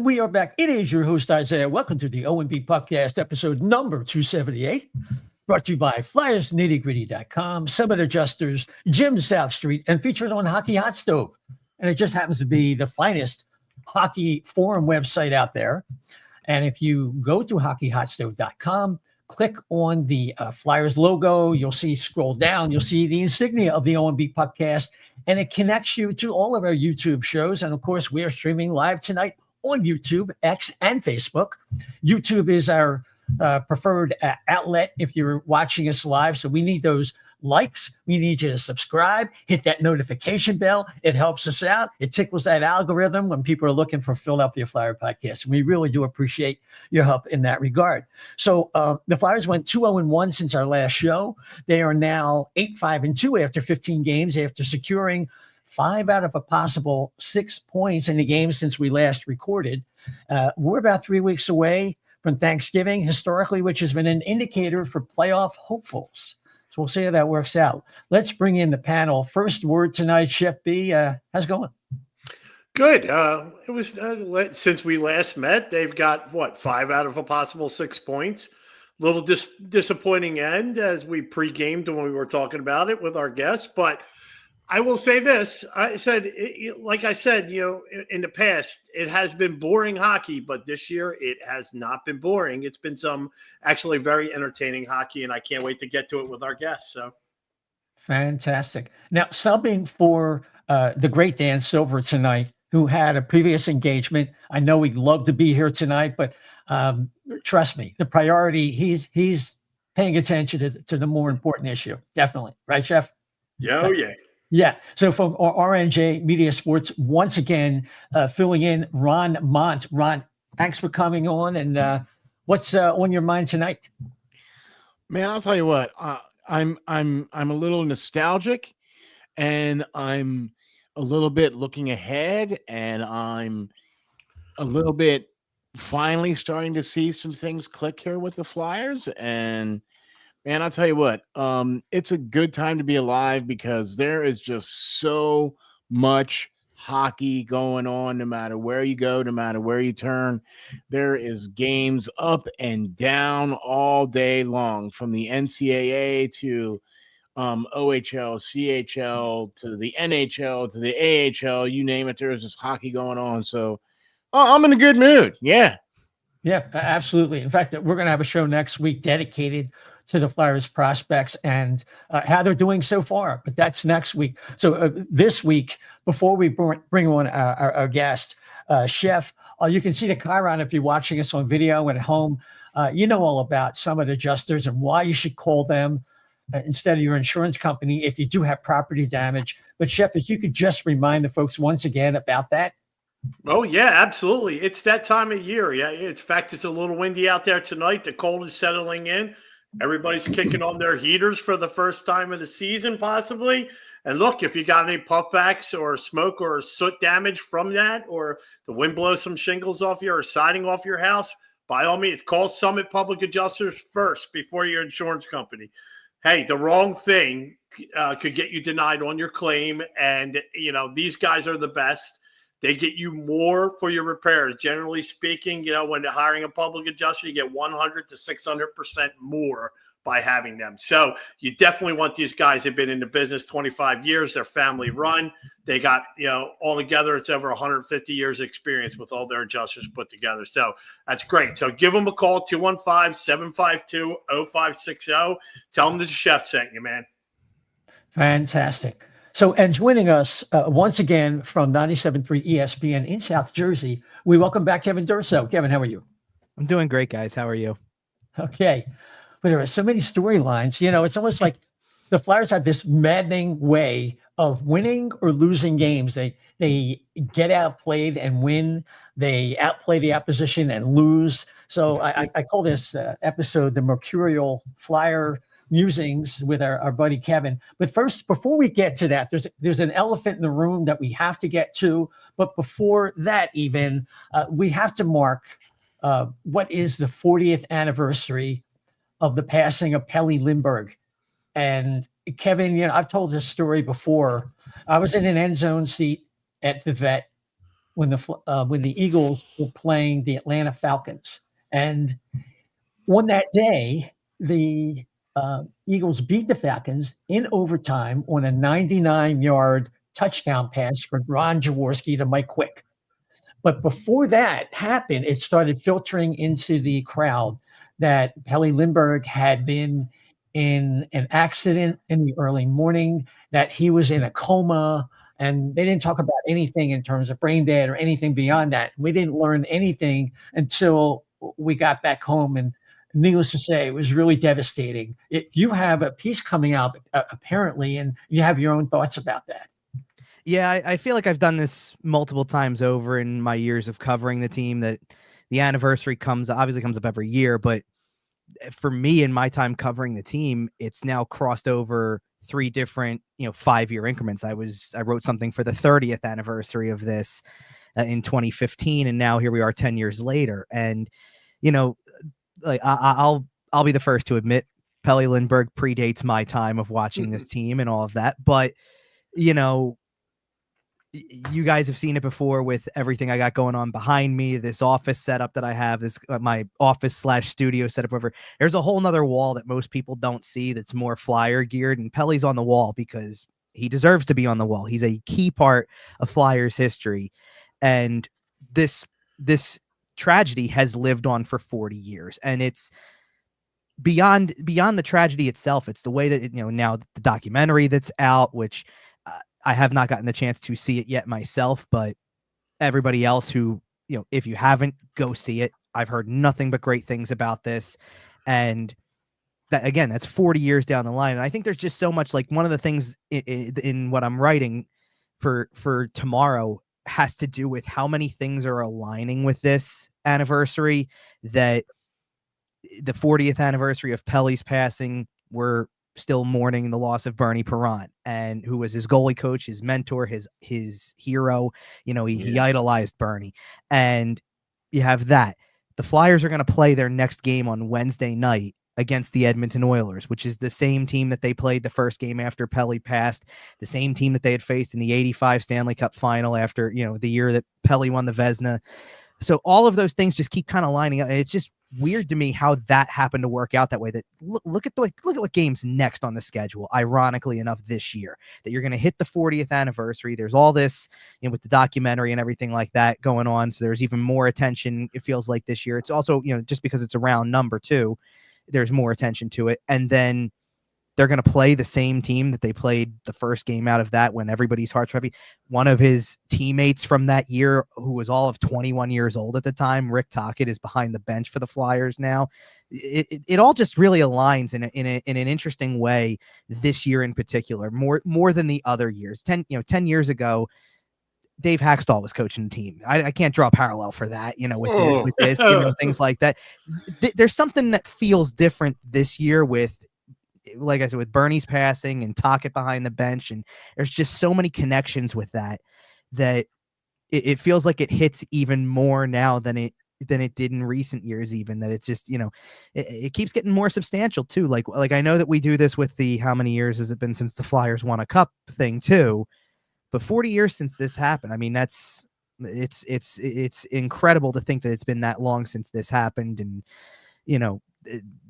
we are back. It is your host, Isaiah. Welcome to the O&B Puckcast, episode number 278, brought to you by FlyersNittyGritty.com, Summit Adjusters, Jim South Street, and featured on Hockey Hot Stove. And it just happens to be the finest hockey forum website out there. And if you go to hockeyhotstove.com, click on the Flyers logo, you'll see, scroll down, you'll see the insignia of the O&B Puckcast, and it connects you to all of our YouTube shows. And of course, we are streaming live tonight on YouTube, X, and Facebook. YouTube is our preferred outlet if you're watching us live. So we need those likes. We need you to subscribe, hit that notification bell. It helps us out. It tickles that algorithm when people are looking for Philadelphia Flyer podcast. We really do appreciate your help in that regard. So the Flyers went 2-0-1 since our last show. They are now 8-5-2 after 15 games, after securing 5 out of a possible 6 points in the game since we last recorded. We're about 3 weeks away from Thanksgiving, historically, which has been an indicator for playoff hopefuls. So we'll see how that works out. Let's bring in the panel. First word tonight, Chef B. How's it going? Good. It was since we last met, they've got, 5 out of a possible 6 points. Little disappointing end as we pre-gamed when we were talking about it with our guests. But I will say this. I said, like I said, in the past, it has been boring hockey, but this year it has not been boring. It's been some actually very entertaining hockey, and I can't wait to get to it with our guests. So, fantastic. Now, subbing for the great Dan Silver tonight, who had a previous engagement. I know he'd love to be here tonight, but trust me, the priority, he's paying attention to the more important issue. Definitely. Right, Chef? Yeah, oh, yeah. Yeah. So from RNJ Media Sports, once again, filling in Ron Mont. Ron, thanks for coming on. And what's on your mind tonight? Man, I'll tell you what. I'm a little nostalgic, and I'm a little bit looking ahead, and I'm a little bit finally starting to see some things click here with the Flyers. And man, I'll tell you what, it's a good time to be alive because there is just so much hockey going on no matter where you go, no matter where you turn. There is games up and down all day long, from the NCAA to OHL, CHL, to the NHL, to the AHL, you name it, there's just hockey going on. So I'm in a good mood. Yeah. Yeah, absolutely. In fact, we're going to have a show next week dedicated to the Flyers prospects and how they're doing so far. But that's next week. So this week, before we bring on our guest, Chef, you can see the Chiron if you're watching us on video and at home. You know all about Summit Adjusters and why you should call them instead of your insurance company if you do have property damage. But Chef, if you could just remind the folks once again about that. Oh, yeah, absolutely. It's that time of year. Yeah, in fact, it's a little windy out there tonight. The cold is settling in. Everybody's kicking on their heaters for the first time of the season, possibly. And look, if you got any puffbacks or smoke or soot damage from that, or the wind blows some shingles off you or siding off your house, by all means, call Summit Public Adjusters first before your insurance company. Hey, the wrong thing could get you denied on your claim. And, these guys are the best. They get you more for your repairs. Generally speaking, when you're hiring a public adjuster, you get 100 to 600% more by having them. So you definitely want these guys. They've been in the business 25 years. They're family run. They got, altogether, it's over 150 years experience with all their adjusters put together. So that's great. So give them a call, 215-752-0560. Tell them that the chef sent you, man. Fantastic. So, and joining us once again from 97.3 ESPN in South Jersey, we welcome back Kevin Durso. Kevin, how are you? I'm doing great, guys. How are you? Okay. But there are so many storylines. It's almost like the Flyers have this maddening way of winning or losing games. They get outplayed and win. They outplay the opposition and lose. So I call this episode the Mercurial Flyer Musings with our buddy Kevin. But first, before we get to that, there's an elephant in the room that we have to get to. But before that, even we have to mark what is the 40th anniversary of the passing of Pelle Lindbergh. And Kevin, I've told this story before. I was in an end zone seat at the Vet when the Eagles were playing the Atlanta Falcons. And on that day, the Eagles beat the Falcons in overtime on a 99-yard touchdown pass from Ron Jaworski to Mike Quick. But before that happened, it started filtering into the crowd that Pelle Lindbergh had been in an accident in the early morning, that he was in a coma, and they didn't talk about anything in terms of brain dead or anything beyond that. We didn't learn anything until we got back home, and needless to say, it was really devastating. You have a piece coming out apparently, and you have your own thoughts about that. Yeah, I feel like I've done this multiple times over in my years of covering the team, that the anniversary obviously comes up every year, but for me in my time covering the team, it's now crossed over 3 different, 5-year increments. I wrote something for the 30th anniversary of this in 2015, and now here we are 10 years later. And, like I'll be the first to admit Pelle Lindbergh predates my time of watching this team and all of that, but you guys have seen it before with everything I got going on behind me, this office setup that I have, this my office / studio setup over. There's a whole nother wall that most people don't see that's more Flyer geared, and Pelle's on the wall because he deserves to be on the wall. He's a key part of Flyers history. And this tragedy has lived on for 40 years. And it's beyond the tragedy itself. It's the way that now the documentary that's out, which I have not gotten the chance to see it yet myself, but everybody else who, if you haven't, go see it. I've heard nothing but great things about this. And that, again, that's 40 years down the line. And I think there's just so much, like, one of the things in what I'm writing for tomorrow has to do with how many things are aligning with this anniversary. That the 40th anniversary of Pelle's passing, we're still mourning the loss of Bernie Perrant, and who was his goalie coach, his mentor, his hero. He idolized Bernie. And you have that. The Flyers are going to play their next game on Wednesday night against the Edmonton Oilers, which is the same team that they played the first game after Pelle passed, the same team that they had faced in the 85 Stanley Cup final after, the year that Pelle won the Vezina. So all of those things just keep kind of lining up. It's just weird to me how that happened to work out that way. That look at what game's next on the schedule, ironically enough, this year, that you're going to hit the 40th anniversary. There's all this, with the documentary and everything like that going on. So there's even more attention, it feels like, this year. It's also, just because it's a round number too, there's more attention to it. And then they're going to play the same team that they played the first game out of that, when everybody's hearts were heavy. One of his teammates from that year, who was all of 21 years old at the time, Rick Tocchet, is behind the bench for the Flyers now. It all just really aligns in an interesting way this year in particular, more than the other years. 10 years ago, Dave Haxtell was coaching the team. I can't draw a parallel for that, with this, things like that. There's something that feels different this year with, like I said, with Bernie's passing and Tocchet behind the bench, and there's just so many connections with that it feels like it hits even more now than it did in recent years, even, that it's just, it keeps getting more substantial too. Like I know that we do this with the, how many years has it been since the Flyers won a cup thing too, but 40 years since this happened. I mean, it's incredible to think that it's been that long since this happened. And,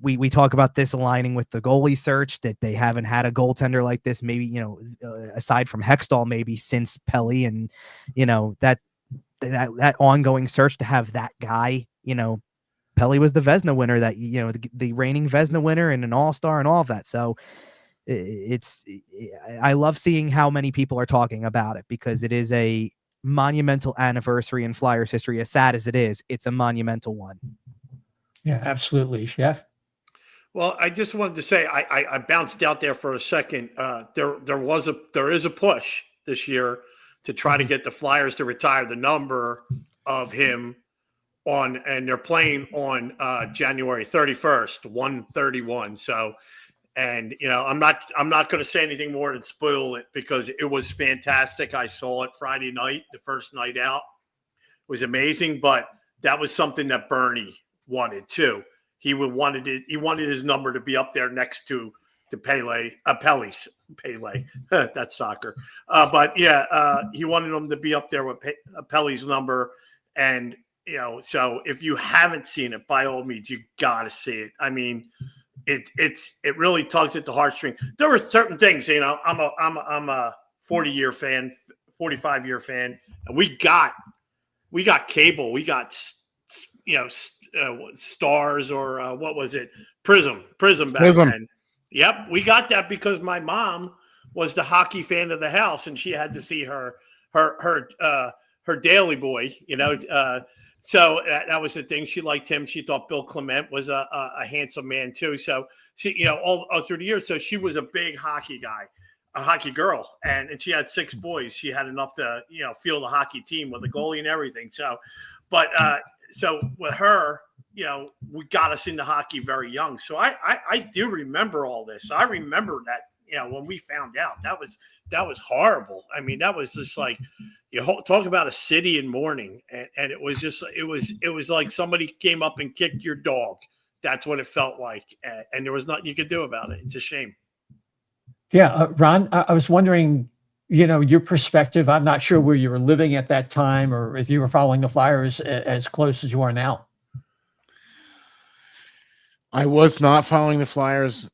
we talk about this aligning with the goalie search, that they haven't had a goaltender like this, maybe, aside from Hextall, maybe since Pelle, and, that ongoing search to have that guy. Pelle was the Vezina winner, that, the reigning Vezina winner and an all-star and all of that. So I love seeing how many people are talking about it, because it is a monumental anniversary in Flyers history. As sad as it is, it's a monumental one. Yeah, absolutely, Chef. Well, I just wanted to say, I bounced out there for a second. There is a push this year to try to get the Flyers to retire the number of him and they're playing on January 31st, 131. So, and I'm not going to say anything more than spoil it, because it was fantastic. I saw it Friday night, the first night out. It was amazing, but that was something that Bernie wanted too. He wanted his number to be up there next to to Pele. That's soccer. But yeah, he wanted him to be up there with Pele's number. And, so if you haven't seen it, by all means, you got to see it. I mean, it really tugs at the heartstring. There were certain things, I'm a 40-year fan, 45-year fan, and we got cable. We got, Stars or what was it? Prism back then. Yep, we got that because my mom was the hockey fan of the house, and she had to see her Daily Boy. So that was the thing. She liked him. She thought Bill Clement was a handsome man too. So she, all through the years. So she was a big hockey guy, a hockey girl, and she had 6 boys. She had enough to field the hockey team with a goalie and everything. So, but so with her, we got us into hockey very young. So I do remember all this. I remember that, when we found out, that was horrible. I mean, that was just like, talk about a city in mourning. And it was just, it was like somebody came up and kicked your dog. That's what it felt like. And there was nothing you could do about it. It's a shame. Yeah. Ron, I was wondering, your perspective. I'm not sure where you were living at that time or if you were following the Flyers as close as you are now. I was not following the Flyers.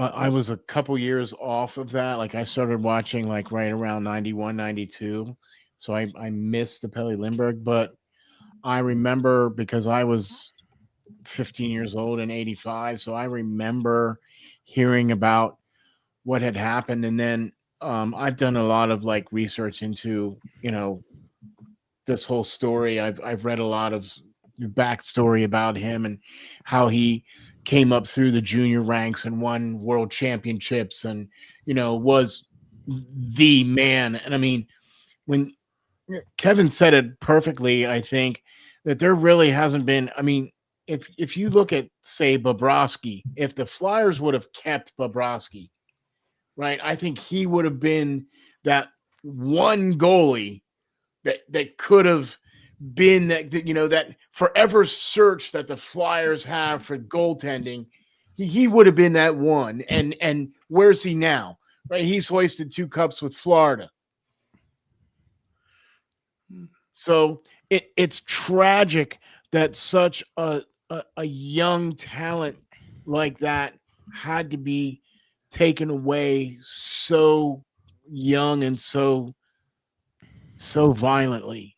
I was a couple years off of that. Like I started watching like right around 91, 92. So I missed the Pelle Lindbergh, but I remember because I was 15 years old in 85. So I remember hearing about what had happened. And then I've done a lot of like research into, this whole story. I've read a lot of backstory about him and how he came up through the junior ranks and won world championships and, was the man. And I mean, when Kevin said it perfectly, I think that there really hasn't been, I mean, if you look at, say, Bobrovsky, if the Flyers would have kept Bobrovsky, right, I think he would have been that one goalie that could have been that forever search that the Flyers have for goaltending. He would have been that one. And where's he now? Right? He's hoisted 2 cups with Florida. So it's tragic that such a young talent like that had to be taken away so young and so violently.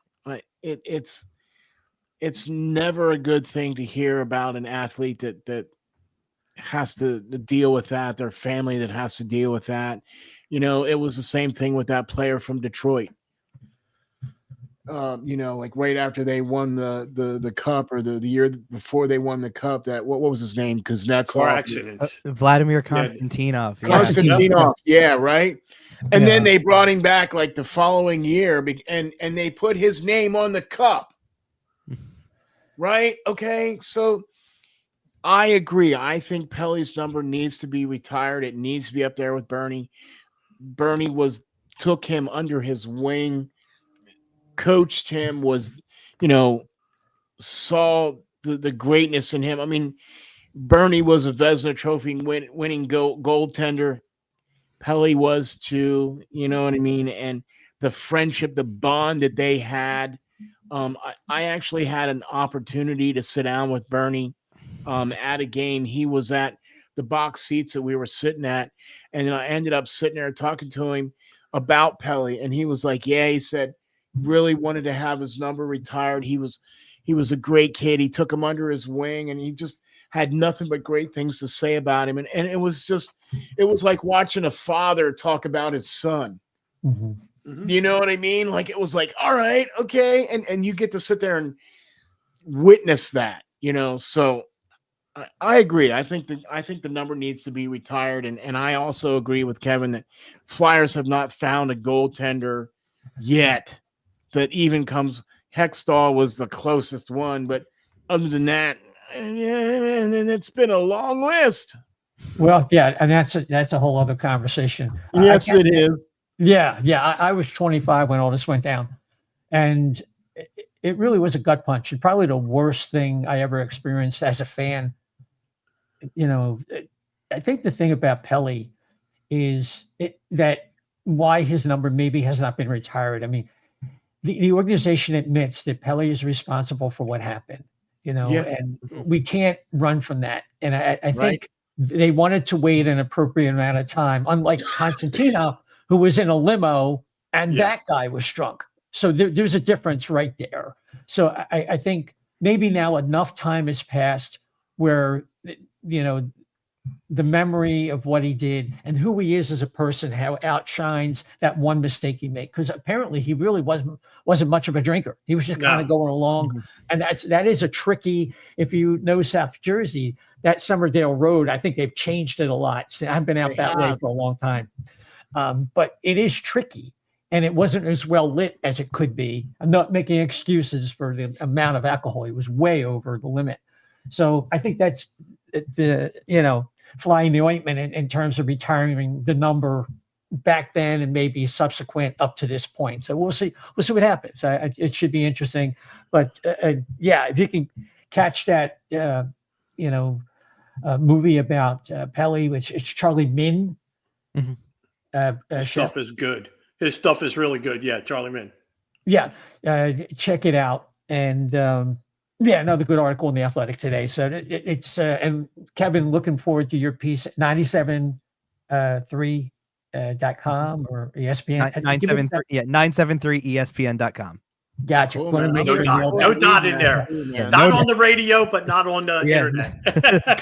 It's never a good thing to hear about an athlete that has to deal with that, their family that has to deal with that. It was the same thing with that player from Detroit. Like right after they won the cup or the year before they won the cup, that what was his name? Because that's Car accident. Vladimir Konstantinov. Konstantinov, yeah, right. And then they brought him back like the following year, and they put his name on the cup. Right? Okay, so I agree. I think Pelle's number needs to be retired. It needs to be up there with Bernie. Bernie took him under his wing, coached him, saw the greatness in him. I mean, Bernie was a Vezina Trophy winning goaltender. Pelle was too, you know what I mean? And the friendship, the bond that they had. I actually had an opportunity to sit down with Bernie at a game. He was at the box seats that we were sitting at, and then I ended up sitting there talking to him about Pelle, and he was like, yeah, he said, really wanted to have his number retired. He was a great kid. He took him under his wing, and he just had nothing but great things to say about him. And it was like watching a father talk about his son. Mm-hmm. You know what I mean? Like, it was like, all right, okay. And you get to sit there and witness that, so I agree. I think the number needs to be retired. And I also agree with Kevin that Flyers have not found a goaltender yet that even comes. Hextall was the closest one, but other than that, and it's been a long list. Well, yeah. And that's a whole other conversation. Yes, it is. Yeah. I was 25 when all this went down, and it really was a gut punch. And probably the worst thing I ever experienced as a fan. I think the thing about Pelle is that why his number maybe has not been retired. I mean, the organization admits that Pelle is responsible for what happened, Yeah. and we can't run from that. And I Right. think they wanted to wait an appropriate amount of time, unlike Konstantinov, who was in a limo and Yeah. that guy was drunk. So there's a difference right there. So I think maybe now enough time has passed where, the memory of what he did and who he is as a person, how outshines that one mistake he made. Because apparently he really wasn't much of a drinker. He was just kind of going along. Mhm. And that is a tricky, if you know South Jersey, that Somerdale Road, I think they've changed it a lot. So I've been out They that way have. for a long time. But it is tricky. And it wasn't as well lit as it could be. I'm not making excuses for the amount of alcohol. It was way over the limit. So I think that's the, flying the ointment in terms of retiring the number back then and maybe subsequent up to this point. So we'll see what happens. It should be interesting. But yeah, if you can catch that, movie about Pelle, which it's Charlie Min. Mhm. His stuff is good. His stuff is really good. Yeah, Charlie Min. Yeah, check it out. And another good article in the Athletic today. So it's and Kevin, looking forward to your piece at 973.com or ESPN. 973ESPN.com. Gotcha. Cool, Want to man. make No sure you dot, know no that. dot in there. Yeah, Not no on the radio, but not on the Yeah. internet.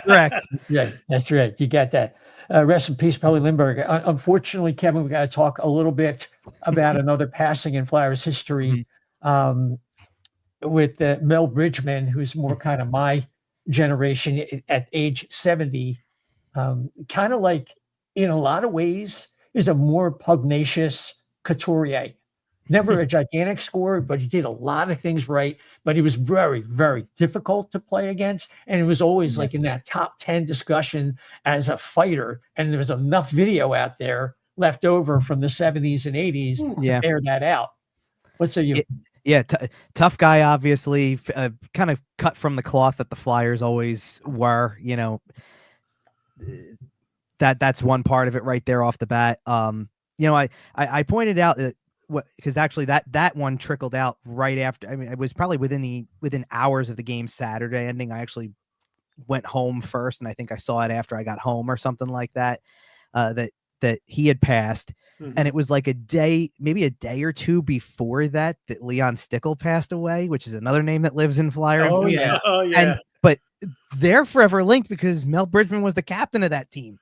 Correct. Yeah, that's right. You got that. Rest in peace, Pelle Lindbergh. Unfortunately, Kevin, we got to talk a little bit about another passing in Flyers history. With Mel Bridgman, who's more kind of my generation at age 70, kind of like, in a lot of ways, is a more pugnacious Couturier. Never a gigantic scorer, but he did a lot of things right. But he was very, very difficult to play against. And it was always like in that top 10 discussion as a fighter. And there was enough video out there left over from the 70s and 80s to bear that out. What say you? Yeah, tough guy, obviously, kind of cut from the cloth that the Flyers always were. That's one part of it right there off the bat. I pointed out that because actually that one trickled out right after. I mean, it was probably within hours of the game Saturday ending. I actually went home first, and I think I saw it after I got home or something like that. That he had passed. And it was like maybe a day or two before that Leon Stickle passed away, which is another name that lives in Flyer. Oh, yeah. Oh, yeah. But they're forever linked because Mel Bridgman was the captain of that team.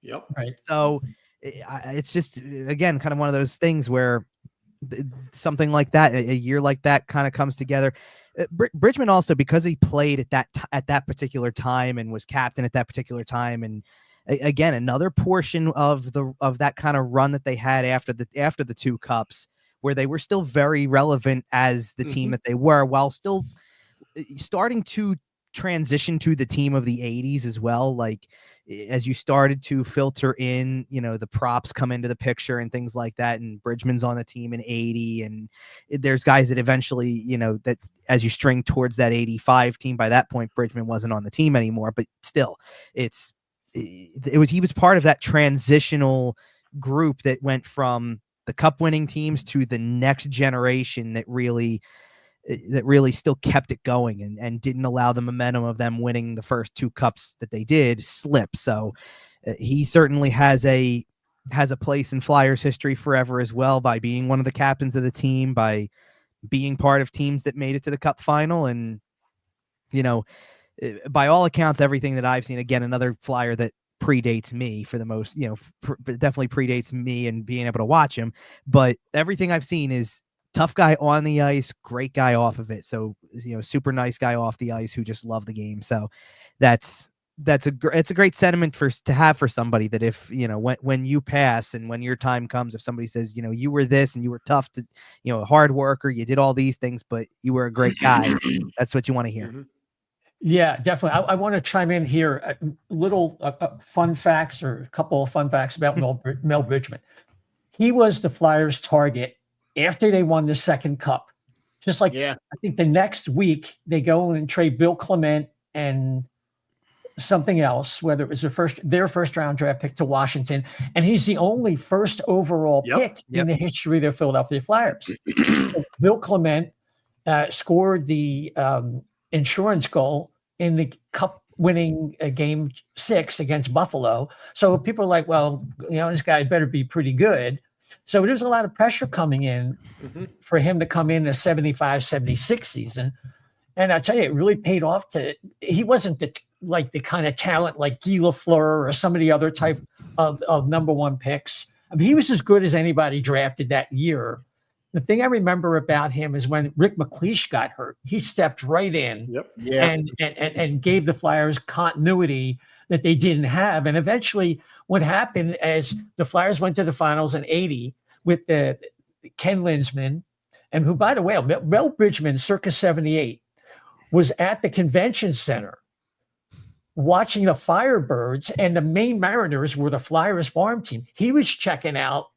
Yep. Right. So it's just, again, kind of one of those things where something like that, a year like that kind of comes together. Bridgman also, because he played at that particular time and was captain at that particular time, and again, another portion of that kind of run that they had after the two cups, where they were still very relevant as the team that they were, while still starting to transition to the team of the 80s as well. Like, as you started to filter in, the props come into the picture and things like that, and Bridgman's on the team in 80, and there's guys that eventually, that as you string towards that 85 team, by that point Bridgman wasn't on the team anymore, but still he was part of that transitional group that went from the cup winning teams to the next generation that really still kept it going and didn't allow the momentum of them winning the first two cups that they did slip. So he certainly has a place in Flyers history forever as well, by being one of the captains of the team, by being part of teams that made it to the cup final. And, by all accounts, everything that I've seen, again, another Flyer that predates me for the most, definitely predates me and being able to watch him. But everything I've seen is tough guy on the ice, great guy off of it. So, super nice guy off the ice who just loved the game. So it's a great sentiment to have for somebody, that if, when you pass and when your time comes, if somebody says, you were this and you were tough to, a hard worker, you did all these things, but you were a great guy. That's what you want to hear. Yeah, definitely. I want to chime in here. Little fun facts, or a couple of fun facts about Mel Bridgman. He was the Flyers' target after they won the second cup. Just like, I think the next week they go and trade Bill Clement and something else, whether it was their first round draft pick to Washington, and he's the only first overall pick in the history of the Philadelphia Flyers. Bill Clement scored the insurance goal in the Cup winning game 6 against Buffalo. So people are like, well, this guy better be pretty good. So there's a lot of pressure coming in for him to come in the 75, 76 season. And I tell you, it really paid off. He wasn't the kind of talent like Guy Lafleur or some of the other type of number one picks. I mean, he was as good as anybody drafted that year. The thing I remember about him is when Rick McLeish got hurt, he stepped right in and gave the Flyers continuity that they didn't have. And eventually what happened as the Flyers went to the finals in 80 with the Ken Lindsman, and who, by the way, Mel Bridgman, circa 78, was at the convention center watching the Firebirds, and the Maine Mariners were the Flyers farm team. He was checking out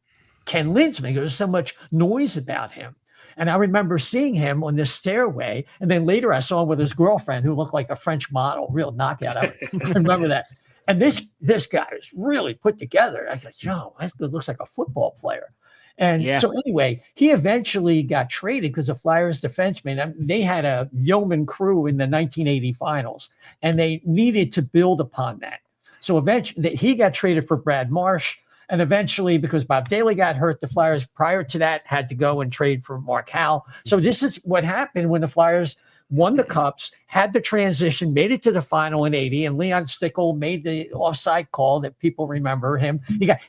Ken Lindsman. There was so much noise about him. And I remember seeing him on this stairway. And then later I saw him with his girlfriend who looked like a French model, real knockout. I remember that. And this guy was really put together. I said, Joe, that looks like a football player. And so anyway, he eventually got traded because the Flyers defenseman, they had a yeoman crew in the 1980 finals, and they needed to build upon that. So eventually he got traded for Brad Marsh. And eventually, because Bob Daly got hurt, the Flyers prior to that had to go and trade for Mark Howe. So this is what happened when the Flyers won the Cups, had the transition, made it to the final in 80, and Leon Stickle made the offside call that people remember him.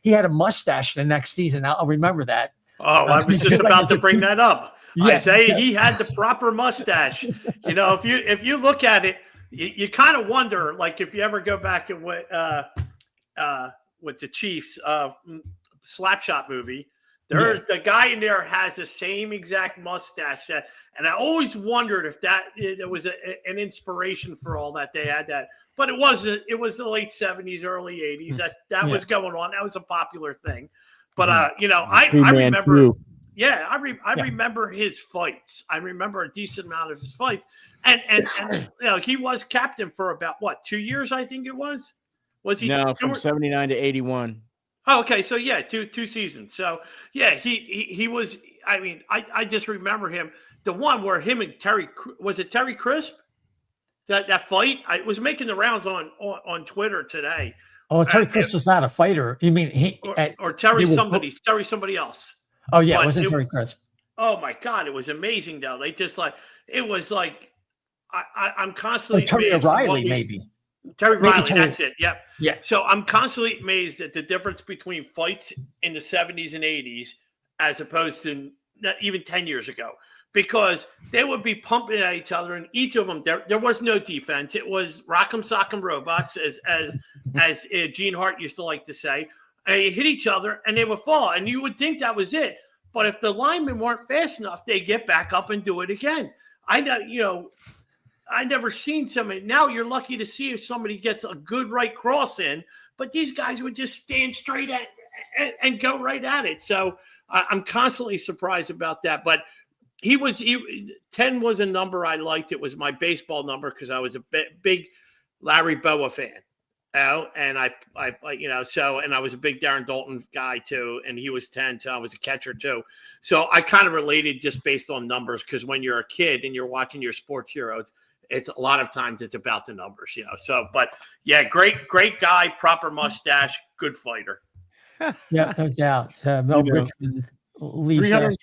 He had a mustache the next season. I'll remember that. Oh, I was just about to bring that up. I say he had the proper mustache. If you look at it, you kind of wonder, like if you ever go back and with the Chiefs Slapshot movie, the guy in there has the same exact mustache and I always wondered if there was an inspiration for all that. They had that, but it wasn't. It was the late 70s, early 80s that was going on. That was a popular thing. But I remember I remember his fights. I remember a decent amount of his fights, and he was captain for about 2 years, I think it was. Was he? No, from 79 to 81. Oh, okay. So two seasons. So he was. I mean, I just remember him. The one where him and Terry Crisp, that fight. I was making the rounds on Twitter today. Oh, Terry Crisp is not a fighter. You mean or Terry somebody else? Oh yeah, it wasn't Terry Crisp. Oh my God, it was amazing though. They just it was like I'm constantly Terry O'Reilly maybe. Terry Riley, that's it. Yep. Yeah. So I'm constantly amazed at the difference between fights in the 70s and 80s as opposed to even 10 years ago, because they would be pumping at each other, and each of them there was no defense. It was rock'em sock'em robots, as Gene Hart used to like to say. They hit each other and they would fall, and you would think that was it. But if the linemen weren't fast enough, they get back up and do it again. I never seen somebody. Now you're lucky to see if somebody gets a good right cross in, but these guys would just stand straight at and go right at it. So I'm constantly surprised about that. But 10 was a number I liked. It was my baseball number because I was a big Larry Boa fan. And I was a big Darren Dalton guy too, and he was 10, so I was a catcher too. So I kind of related just based on numbers, because when you're a kid and you're watching your sports heroes, it's a lot of times it's about the numbers, So, but great guy, proper mustache, good fighter. Yeah, no doubt. Mel Bridgman leaves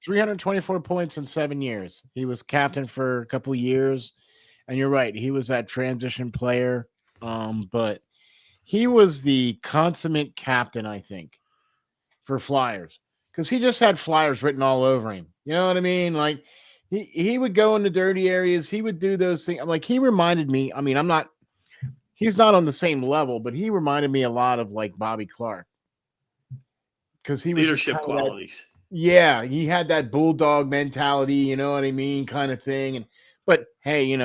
324 points in 7 years. He was captain for a couple years, and you're right, he was that transition player. But he was the consummate captain, I think, for Flyers, because he just had Flyers written all over him. You know what I mean? Like he would go in the dirty areas. He would do those things. Like he reminded me. I mean, he's not on the same level, but he reminded me a lot of like Bobby Clark, because he was leadership qualities. He had that bulldog mentality. You know what I mean, kind of thing. But hey,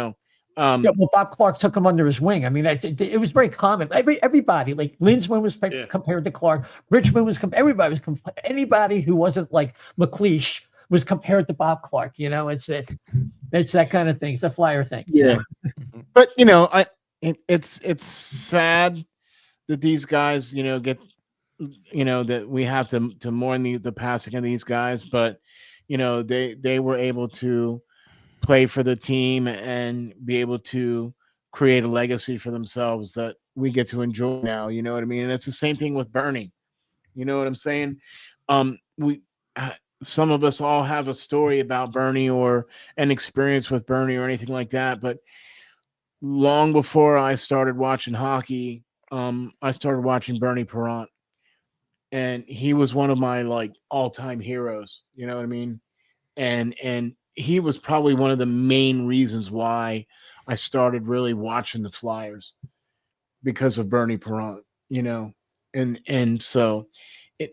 well, Bob Clark took him under his wing. I mean, it was very common. Everybody, like Lindsman was compared to Clark. Bridgman was everybody was anybody who wasn't like McLeish was compared to Bob Clark. It's that kind of thing. It's a Flyer thing. Yeah. But it's sad that these guys, get, that we have to mourn the passing of these guys, but they were able to play for the team and be able to create a legacy for themselves that we get to enjoy now. You know what I mean? And it's the same thing with Bernie. You know what I'm saying? We some of us all have a story about Bernie or an experience with Bernie or anything like that, but long before I started watching hockey, I started watching Bernie Perrant, and he was one of my like all-time heroes. You know what I mean? And he was probably one of the main reasons why I started really watching the Flyers because of Bernie Perrant. And so,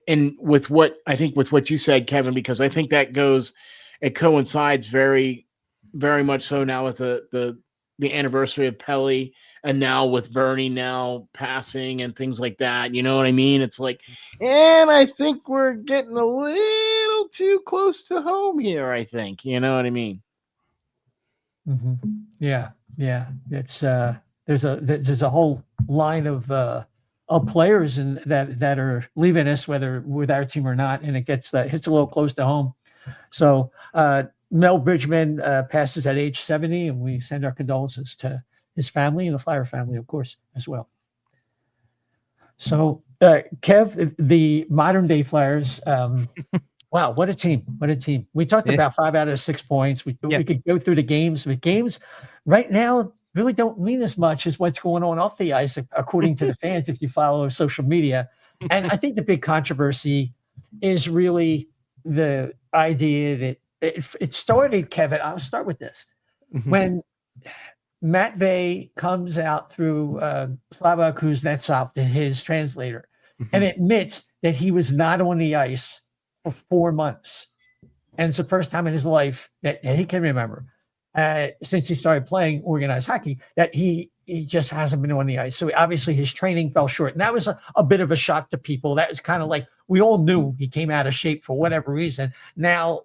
and with what I think with what you said, Kevin, because I think it coincides very, very much so now with the anniversary of Pelle, and now with Bernie now passing and things like that. You know what I mean? It's like, and I think we're getting a little too close to home here. I think, you know what I mean? Mm-hmm. Yeah. It's there's a whole line of players and that are leaving us, whether with our team or not, and it hits a little close to home. So Mel Bridgman passes at age 70, and we send our condolences to his family and the Flyer family, of course, as well. So, Kev, the modern day Flyers, wow, what a team. What a team. We talked about 5 out of 6 points. We could go through the games. The games right now really don't mean as much as what's going on off the ice, according to the fans, if you follow social media. And I think the big controversy is really the idea that it started, Kevin, I'll start with this. When Matvei comes out through Slava Kuznetsov, his translator, and admits that he was not on the ice for 4 months. And it's the first time in his life that he can remember, since he started playing organized hockey, that he just hasn't been on the ice. So obviously his training fell short. And that was a bit of a shock to people. That was kind of like, we all knew he came out of shape for whatever reason. Now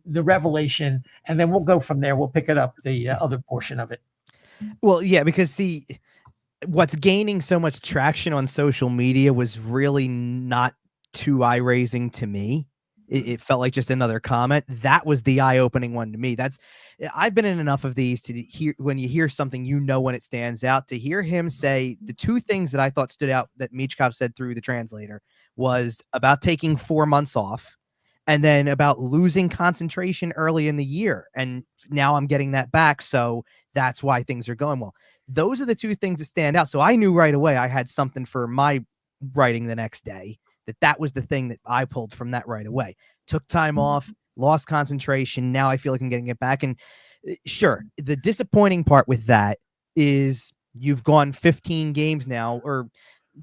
the revelation, and then we'll go from there. We'll pick it up, the other portion of it. Well, yeah, because see, what's gaining so much traction on social media was really not too eye-raising to me. It felt like just another comment. That was the eye-opening one to me. I've been in enough of these to hear, when you hear something, when it stands out. To hear him say the 2 things that I thought stood out that Michkov said through the translator was about taking 4 months off, and then about losing concentration early in the year. And now I'm getting that back, so that's why things are going well. Those are the 2 things that stand out. So I knew right away I had something for my writing the next day. That was the thing that I pulled from that right away. Took time off, lost concentration. Now I feel like I'm getting it back. And sure, the disappointing part with that is you've gone 15 games now, or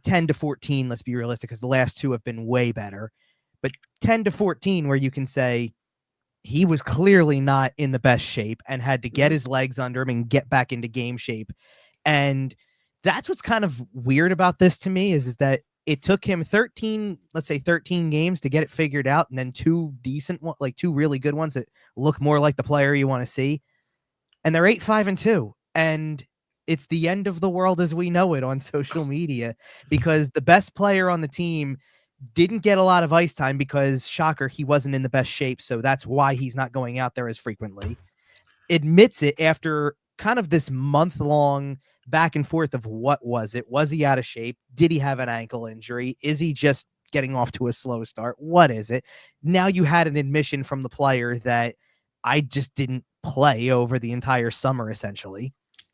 10 to 14, let's be realistic, because the last 2 have been way better. But 10 to 14 where you can say he was clearly not in the best shape and had to get his legs under him and get back into game shape. And that's what's kind of weird about this to me is that it took him 13 games to get it figured out, and then 2 decent ones, like 2 really good ones that look more like the player you want to see. And they're 8-5-2. And it's the end of the world as we know it on social media, because the best player on the team didn't get a lot of ice time because, shocker, he wasn't in the best shape. So that's why he's not going out there as frequently. Admits it after kind of this month-long back and forth of what was it? Was he out of shape? Did he have an ankle injury? Is he just getting off to a slow start? What is it? Now you had an admission from the player that I just didn't play over the entire summer, essentially.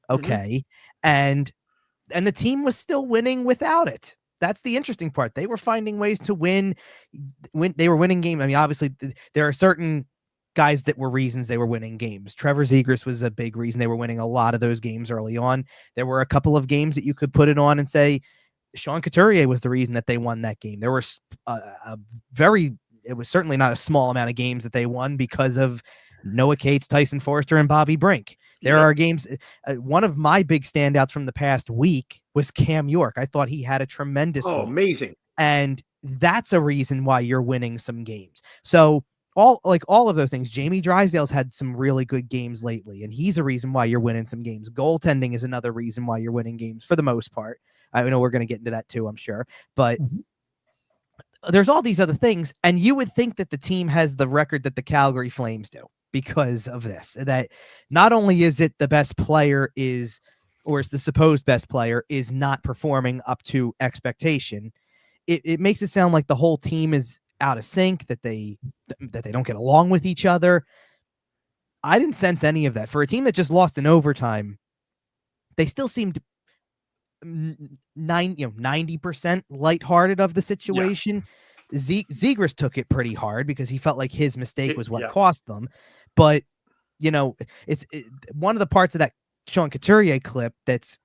Okay. And the team was still winning without it. That's the interesting part. They were finding ways to win. They were winning games. I mean, obviously there are certain guys that were reasons they were winning games. Trevor Zegras was a big reason they were winning a lot of those games early on. There were a couple of games that you could put it on and say Sean Couturier was the reason that they won that game. There were it was certainly not a small amount of games that they won because of Noah Cates, Tyson Forster, and Bobby Brink. There are games. One of my big standouts from the past week was Cam York. I thought he had a tremendous week. Amazing. And that's a reason why you're winning some games. So all of those things. Jamie Drysdale's had some really good games lately, and he's a reason why you're winning some games. Goaltending is another reason why you're winning games for the most part. I know we're going to get into that too, I'm sure, but there's all these other things, and you would think that the team has the record that the Calgary Flames do because of this. That not only is it the best player or is the supposed best player is not performing up to expectation, it makes it sound like the whole team is out of sync, that they don't get along with each other. I didn't sense any of that. For a team that just lost in overtime, they still seemed 90% lighthearted of the situation. Yeah. Zegras took it pretty hard because he felt like his mistake was what cost them. But, it's one of the parts of that Sean Couturier clip that's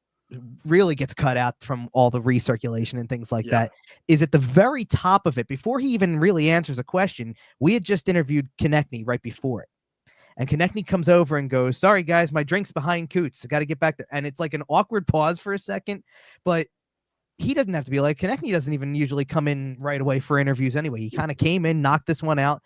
really gets cut out from all the recirculation and things like that is at the very top of it. Before he even really answers a question, we had just interviewed Konechny right before it. And Konechny comes over and goes, "Sorry, guys, my drink's behind Coots. I got to get back there." And it's like an awkward pause for a second, but he doesn't have to be like, Konechny doesn't even usually come in right away for interviews anyway. He kind of came in, knocked this one out,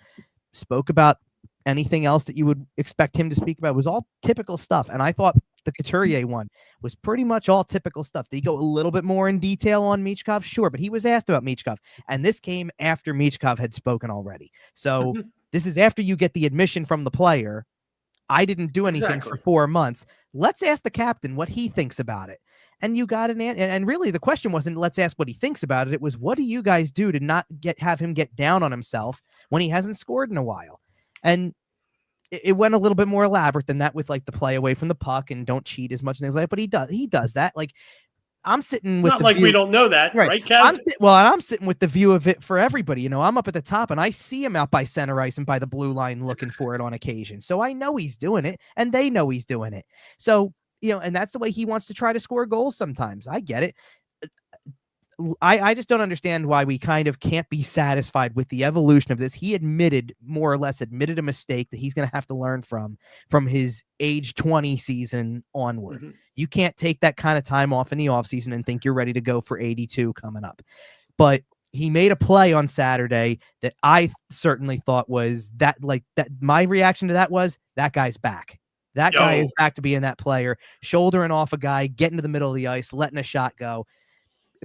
spoke about anything else that you would expect him to speak about. It was all typical stuff. And I thought the Couturier one was pretty much all typical stuff. Did he go a little bit more in detail on Michkov? Sure, but he was asked about Michkov. And this came after Michkov had spoken already. So this is after you get the admission from the player. I didn't do anything for 4 months. Let's ask the captain what he thinks about it. And you got an answer. And really the question wasn't, let's ask what he thinks about it. It was, what do you guys do to not have him get down on himself when he hasn't scored in a while? And it went a little bit more elaborate than that with like the play away from the puck and don't cheat as much and things like that. But he does that. Like, I'm sitting with not like we don't know that, right, Kev? I'm sitting with the view of it for everybody. I'm up at the top and I see him out by center ice and by the blue line looking for it on occasion. So I know he's doing it and they know he's doing it. So, and that's the way he wants to try to score goals sometimes. I get it. I just don't understand why we kind of can't be satisfied with the evolution of this. He more or less admitted a mistake that he's going to have to learn from his age 20 season onward. You can't take that kind of time off in the offseason and think you're ready to go for 82 coming up. But he made a play on Saturday that I certainly thought was that my reaction to that was, that guy's back. That guy is back to being that player, shouldering off a guy, getting to the middle of the ice, letting a shot go.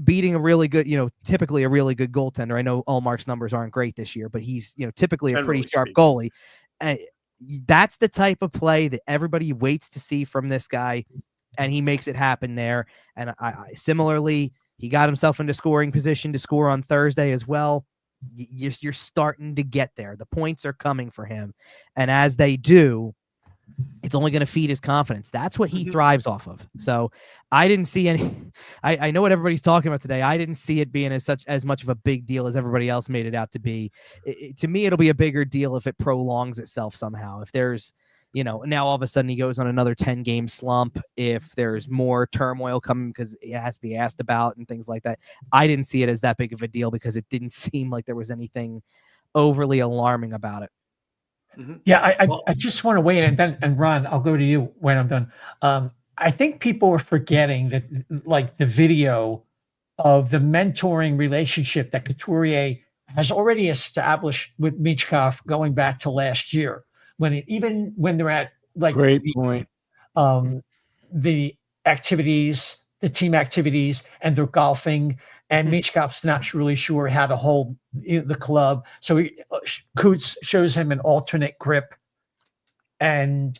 Beating a really good, typically a really good goaltender. I know Ullmark's numbers aren't great this year, but he's, typically a pretty sharp goalie. That's the type of play that everybody waits to see from this guy, and he makes it happen there. And I similarly, he got himself into scoring position to score on Thursday as well. You're starting to get there. The points are coming for him. And as they do, it's only going to feed his confidence. That's what he thrives off of. So I didn't see any, I know what everybody's talking about today. I didn't see it being as much of a big deal as everybody else made it out to be. To me, it'll be a bigger deal if it prolongs itself somehow. If there's, now all of a sudden he goes on another 10-game slump, if there's more turmoil coming because it has to be asked about and things like that. I didn't see it as that big of a deal because it didn't seem like there was anything overly alarming about it. Yeah, I just want to weigh in, and Ron, I'll go to you when I'm done. I think people are forgetting that, like, the video of the mentoring relationship that Couturier has already established with Michkov going back to last year, even when they're at great point, the activities, the team activities, and they're golfing. And Michkov's not really sure how to hold the club. So Coots shows him an alternate grip and,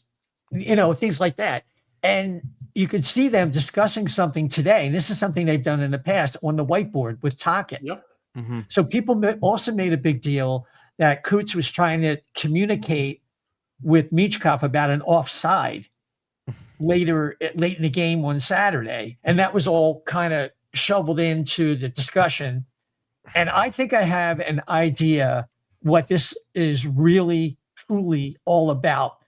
things like that. And you could see them discussing something today. And this is something they've done in the past on the whiteboard with Tocchet. Yep. So people also made a big deal that Coots was trying to communicate with Michkov about an offside late in the game on Saturday. And that was all kind of shoveled into the discussion. And I think I have an idea what this is really, truly all about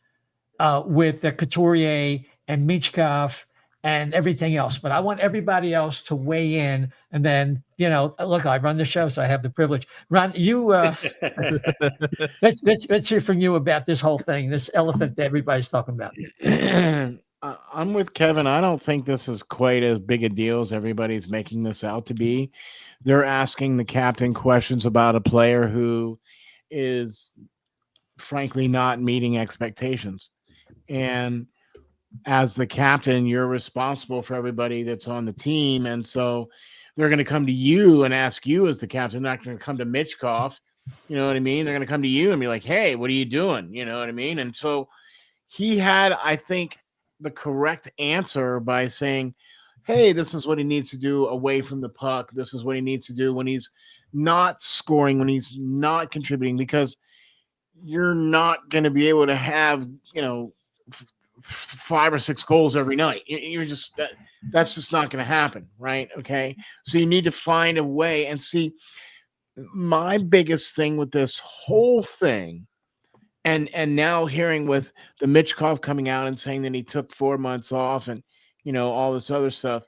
with the Couturier and Michkov and everything else. But I want everybody else to weigh in. And then, look, I run the show, so I have the privilege. Ron, you let's hear from you about this whole thing, this elephant that everybody's talking about. I'm with Kevin. I don't think this is quite as big a deal as everybody's making this out to be. They're asking the captain questions about a player who is frankly not meeting expectations. And as the captain, you're responsible for everybody that's on the team. And so they're going to come to you and ask you as the captain. They're not going to come to Michkov. You know what I mean? They're going to come to you and be like, hey, what are you doing? You know what I mean? And so he had, I think, the correct answer by saying, hey, this is what he needs to do away from the puck. This is what he needs to do when he's not scoring, when he's not contributing, because you're not going to be able to have, 5 or 6 goals every night. You're just that's just not going to happen, right? Okay, so you need to find a way. And see, my biggest thing with this whole thing, and now hearing with the Michkov coming out and saying that he took 4 months off and all this other stuff,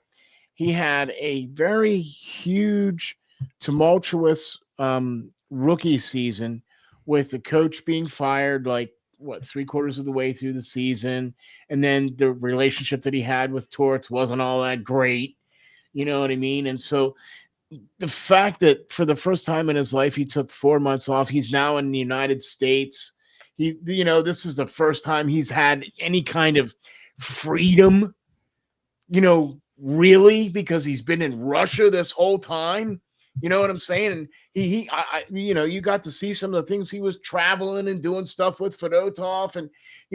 he had a very huge, tumultuous rookie season with the coach being fired like 3/4 of the way through the season, and then the relationship that he had with Torts wasn't all that great. You know what I mean? And so the fact that for the first time in his life he took 4 months off, he's now in the United States. This is the first time he's had any kind of freedom, really, because he's been in Russia this whole time. You know what I'm saying? And you got to see some of the things he was traveling and doing stuff with Fedotov, and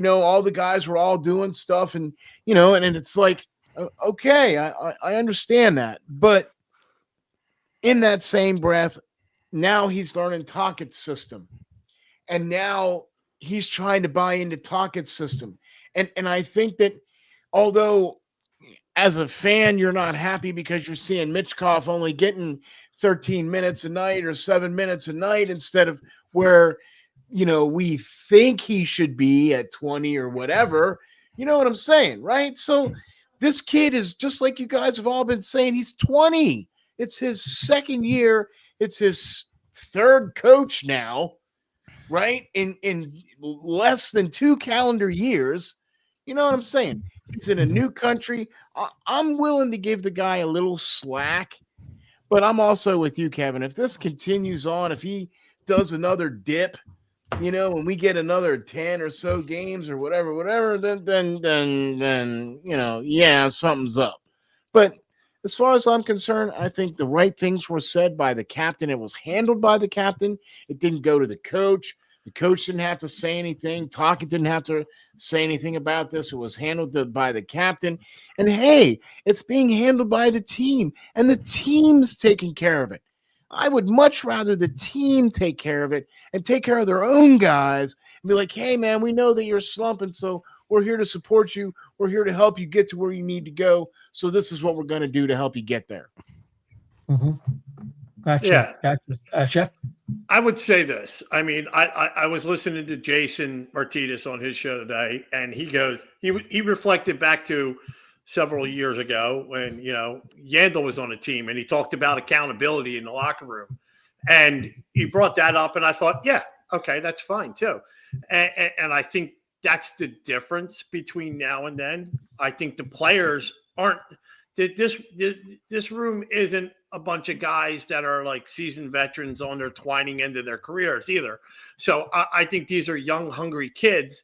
all the guys were all doing stuff, and and it's like, okay, I understand that, but in that same breath, now he's learning Tocchet's system, and now he's trying to buy into Tocchet's system, and I think that although as a fan, you're not happy because you're seeing Michkov only getting 13 minutes a night or 7 minutes a night instead of where, we think he should be at 20 or whatever. You know what I'm saying, right? So this kid is, just like you guys have all been saying, he's 20. It's his second year. It's his third coach now, right? In less than 2 calendar years. You know what I'm saying? It's in a new country. I'm willing to give the guy a little slack, but I'm also with you, Kevin. If this continues on, if he does another dip, and we get another 10 or so games or whatever, then yeah, something's up. But as far as I'm concerned, I think the right things were said by the captain. It was handled by the captain. It didn't go to the coach. The coach didn't have to say anything. Tocchet didn't have to say anything about this. It was handled by the captain. And hey, it's being handled by the team, and the team's taking care of it. I would much rather the team take care of it and take care of their own guys and be like, hey, man, we know that you're slumping, so we're here to support you. We're here to help you get to where you need to go. So this is what we're going to do to help you get there. Mm-hmm. Gotcha. Yeah. Gotcha. Jeff? I would say this. I mean, I was listening to Jason Martinez on his show today, and he reflected back to several years ago when, Yandel was on the team, and he talked about accountability in the locker room. And he brought that up, and I thought, yeah, okay, that's fine too. And I think that's the difference between now and then. I think the players aren't – this room isn't a bunch of guys that are like seasoned veterans on their twining end of their careers either. So I think these are young, hungry kids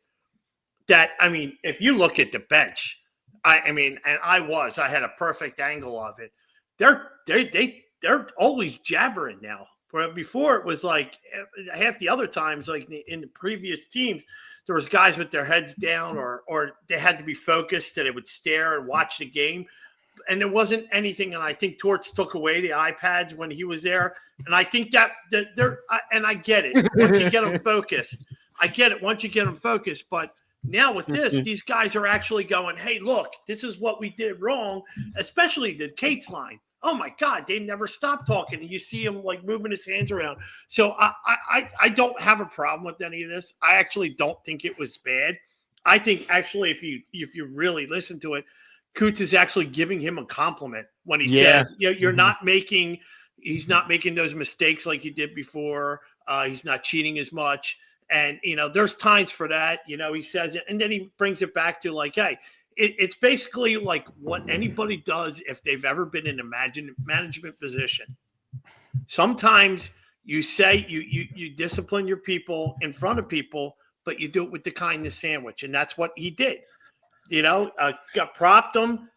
that, I mean, if you look at the bench, I had a perfect angle of it. They're always jabbering now. Where before it was like half the other times, like in the previous teams, there was guys with their heads down or they had to be focused, that they would stare and watch the game. And there wasn't anything. And I think Torts took away the iPads when he was there. And I think that they're, and I get it. Once you get them focused, I get it. Once you get them focused, but now with this, these guys are actually going, hey, look, this is what we did wrong, especially the Kate's line. Oh my God, they never stop talking. And you see him like moving his hands around. So I don't have a problem with any of this. I actually don't think it was bad. I think actually if you really listen to it, Coots is actually giving him a compliment when he says, he's not making those mistakes like he did before. He's not cheating as much. And, there's times for that, he says it. And then he brings it back to like, hey, it's basically like what anybody does if they've ever been in a management position. Sometimes You say you discipline your people in front of people, but you do it with the kindness sandwich, and that's what he did. Got propped them,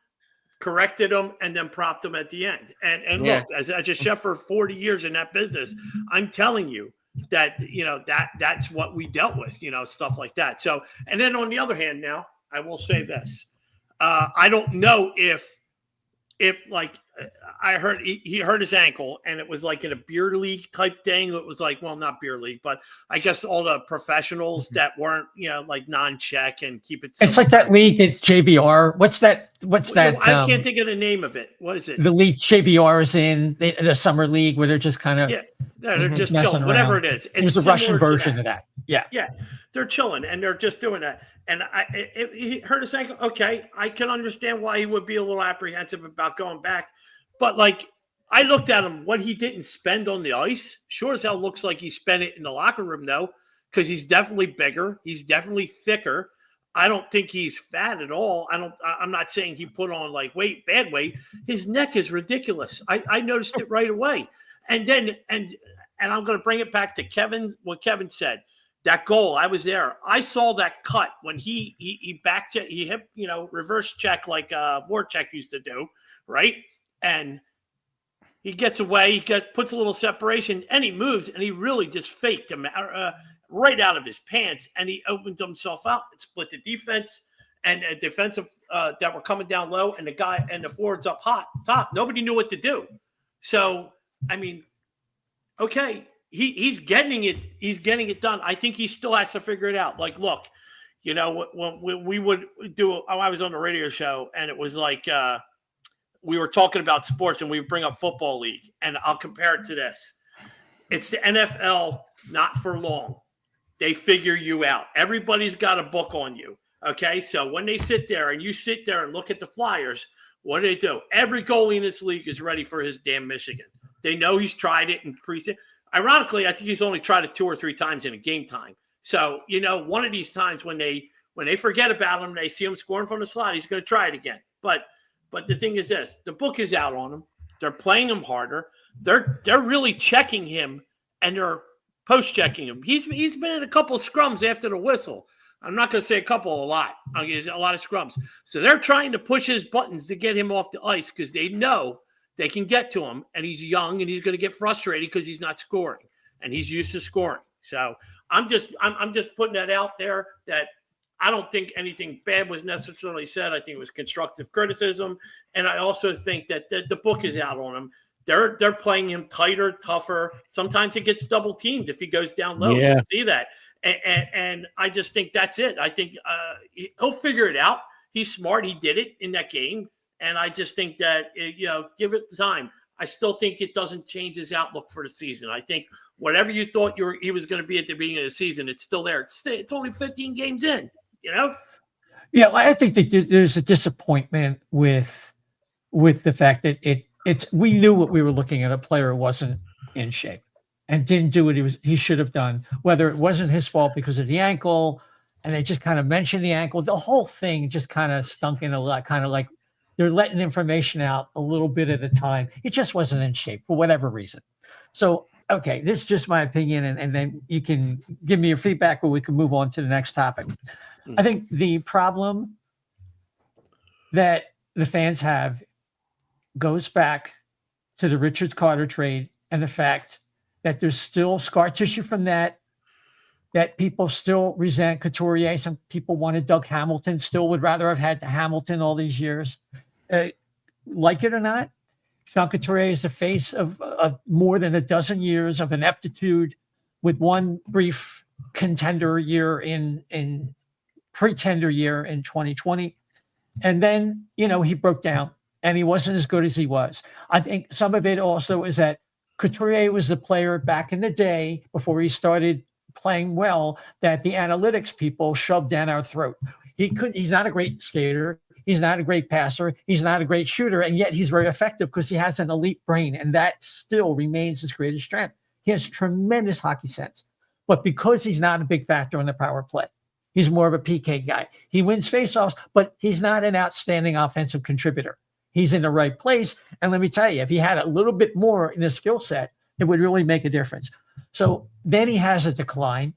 corrected them, and then propped them at the end. And look, as a chef for 40 years in that business, I'm telling you that that's what we dealt with, stuff like that. So, and then on the other hand, now I will say this: I don't know if like I heard he hurt his ankle, and it was like in a beer league type thing. It was like, well, not beer league, but I guess all the professionals that weren't, like non-check and keep it simple. It's like that league that JVR. What's that? I can't think of the name of it. What is it? The league JVR is in the summer league where they're just kind of they're just chilling, whatever it is. It's a Russian version of that. Yeah, they're chilling and they're just doing that. And he hurt his ankle. Okay, I can understand why he would be a little apprehensive about going back. But, like, I looked at him, what he didn't spend on the ice, sure as hell looks like he spent it in the locker room, though, because he's definitely bigger. He's definitely thicker. I don't think he's fat at all. I'm not saying he put on, like, bad weight. His neck is ridiculous. I noticed it right away. And then and I'm going to bring it back to what Kevin said. That goal, I was there. I saw that cut when he back check, he hit, reverse check like Voracek used to do, right? And he gets away, puts a little separation, and he moves, and he really just faked him right out of his pants, and he opened himself out and split the defense and a defensive that were coming down low, and the guy and the forwards up top. Nobody knew what to do. So, I mean, okay. He's getting it. He's getting it done. I think he still has to figure it out. Like, look, when we would do, I was on the radio show, and it was like we were talking about sports, and we would bring up football league, and I'll compare it to this. It's the NFL, not for long. They figure you out. Everybody's got a book on you. Okay, so when they sit there and you sit there and look at the Flyers, what do? Every goalie in this league is ready for his damn Michigan. They know he's tried it in preseason. Ironically, I think he's only tried it 2 or 3 times in a game time. So, one of these times when they forget about him, they see him scoring from the slot, he's going to try it again. But the thing is this, the book is out on him. They're playing him harder. They're really checking him, and they're post-checking him. He's been in a couple of scrums after the whistle. I'm not going to say a lot. I'll give you a lot of scrums. So they're trying to push his buttons to get him off the ice because they know they can get to him, and he's young, and he's going to get frustrated because he's not scoring, and he's used to scoring. So I'm just putting that out there that I don't think anything bad was necessarily said. I think it was constructive criticism, and I also think that the book is out on him. They're playing him tighter, tougher. Sometimes it gets double teamed if he goes down low. Yeah. You see that, and I just think that's it. I think he'll figure it out. He's smart. He did it in that game. And I just think that, give it time. I still think it doesn't change his outlook for the season. I think whatever you thought he was going to be at the beginning of the season, it's still there. It's only 15 games in, Yeah, I think that there's a disappointment with the fact that we knew what we were looking at. A player who wasn't in shape and didn't do what he should have done, whether it wasn't his fault because of the ankle, and they just kind of mentioned the ankle. The whole thing just kind of stunk in a lot, kind of like they're letting information out a little bit at a time. It just wasn't in shape for whatever reason. So, okay, this is just my opinion, and then you can give me your feedback or we can move on to the next topic. I think the problem that the fans have goes back to the Richards Carter trade and the fact that there's still scar tissue from that people still resent Couturier. Some people wanted Doug Hamilton, still would rather have had Hamilton all these years. Like it or not, Sean Couturier is the face of more than a dozen years of ineptitude, with one brief contender year in pretender year in 2020. And then, he broke down and he wasn't as good as he was. I think some of it also is that Couturier was the player back in the day before he started playing well that the analytics people shoved down our throat. He's not a great skater. He's not a great passer. He's not a great shooter. And yet he's very effective because he has an elite brain. And that still remains his greatest strength. He has tremendous hockey sense. But because he's not a big factor on the power play, he's more of a PK guy. He wins faceoffs, but he's not an outstanding offensive contributor. He's in the right place. And let me tell you, if he had a little bit more in his skill set, it would really make a difference. So then he has a decline,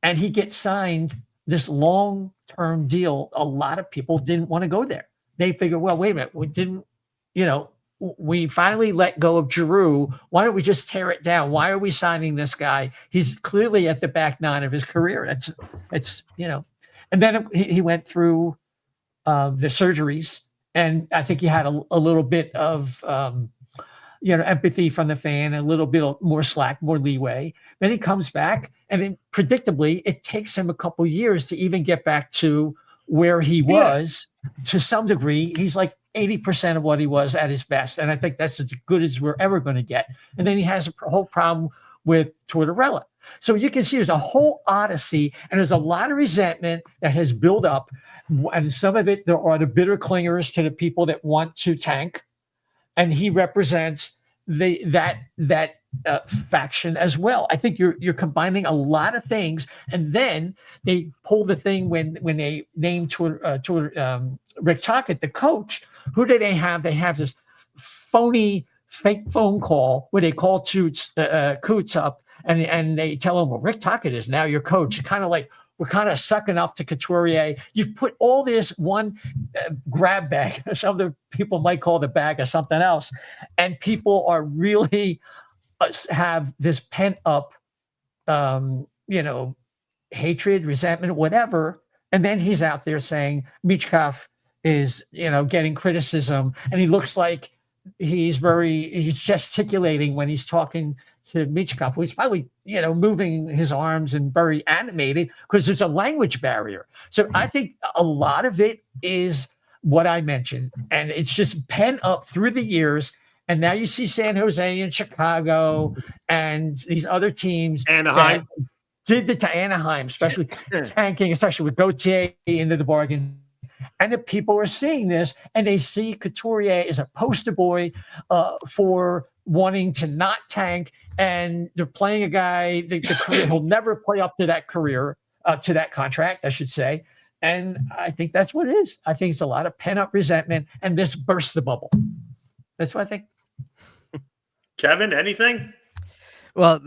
and he gets signed this long-term deal. A lot of people didn't want to go there. They figure, well, wait a minute, we finally let go of Giroux. Why don't we just tear it down? Why are we signing this guy? He's clearly at the back nine of his career. And then he went through the surgeries, and I think he had a little bit of empathy from the fan, a little bit more slack, more leeway. Then he comes back, and then predictably, it takes him a couple years to even get back to where he was. To some degree, he's like 80% of what he was at his best. And I think that's as good as we're ever going to get. And then he has a whole problem with Tortorella. So you can see there's a whole odyssey, and there's a lot of resentment that has built up. And some of it, there are the bitter clingers to the people that want to tank. And he represents that faction as well. I think you're combining a lot of things, and then they pull the thing when they named Rick Tocchet the coach. Who do they have? They have this phony fake phone call where they call Coots up and they tell him, well, Rick Tocchet is now your coach. Kind of like, we're kind of sucking up to Couturier. You've put all this one grab bag, some other people might call the bag or something else, and people are really have this pent up, hatred, resentment, whatever. And then he's out there saying Michkov is, getting criticism, and he looks like he's gesticulating when he's talking to Michkov, who's probably, moving his arms and very animated because there's a language barrier. So I think a lot of it is what I mentioned, and it's just pent up through the years. And now you see San Jose and Chicago and these other teams. Anaheim. Did to Anaheim, especially tanking, especially with Gauthier into the bargain. And the people are seeing this, and they see Couturier as a poster boy for wanting to not tank. And they're playing a guy, the career, he'll never play up to that career, to that contract, I should say. And I think that's what it is. I think it's a lot of pent-up resentment, and this bursts the bubble. That's what I think. Kevin, anything? Well,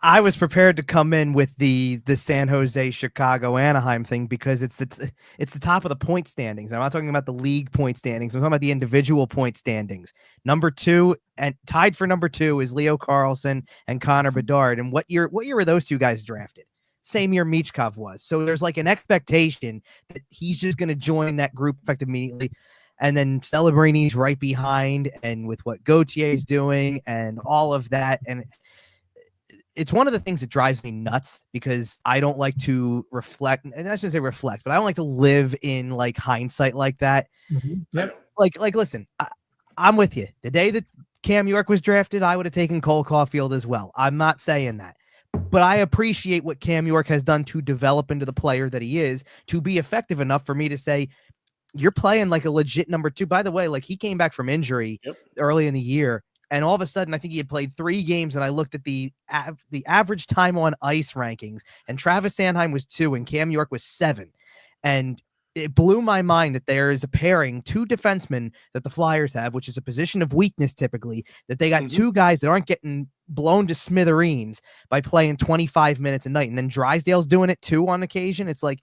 I was prepared to come in with the San Jose, Chicago, Anaheim thing because it's the top of the point standings. I'm not talking about the league point standings. I'm talking about the individual point standings. Number 2 and tied for number 2 is Leo Carlsson and Connor Bedard. And what year were those two guys drafted? Same year Michkov was. So there's like an expectation that he's just going to join that group effective immediately. And then Celebrini's right behind, and with what Gauthier is doing and all of that. And it's one of the things that drives me nuts because I don't like to reflect, and I shouldn't say reflect, but I don't like to live in like hindsight like that. Mm-hmm. Yep. Like, listen, I'm with you. The day that Cam York was drafted, I would have taken Cole Caulfield as well. I'm not saying that, but I appreciate what Cam York has done to develop into the player that he is, to be effective enough for me to say, you're playing like a legit number 2. By the way, like he came back from injury early in the year, and all of a sudden, I think he had played 3 games, and I looked at the average time on ice rankings, and Travis Sanheim was 2, and Cam York was 7. And it blew my mind that there is a pairing, 2 defensemen that the Flyers have, which is a position of weakness typically, that they got 2 guys that aren't getting blown to smithereens by playing 25 minutes a night. And then Drysdale's doing it too on occasion. It's like,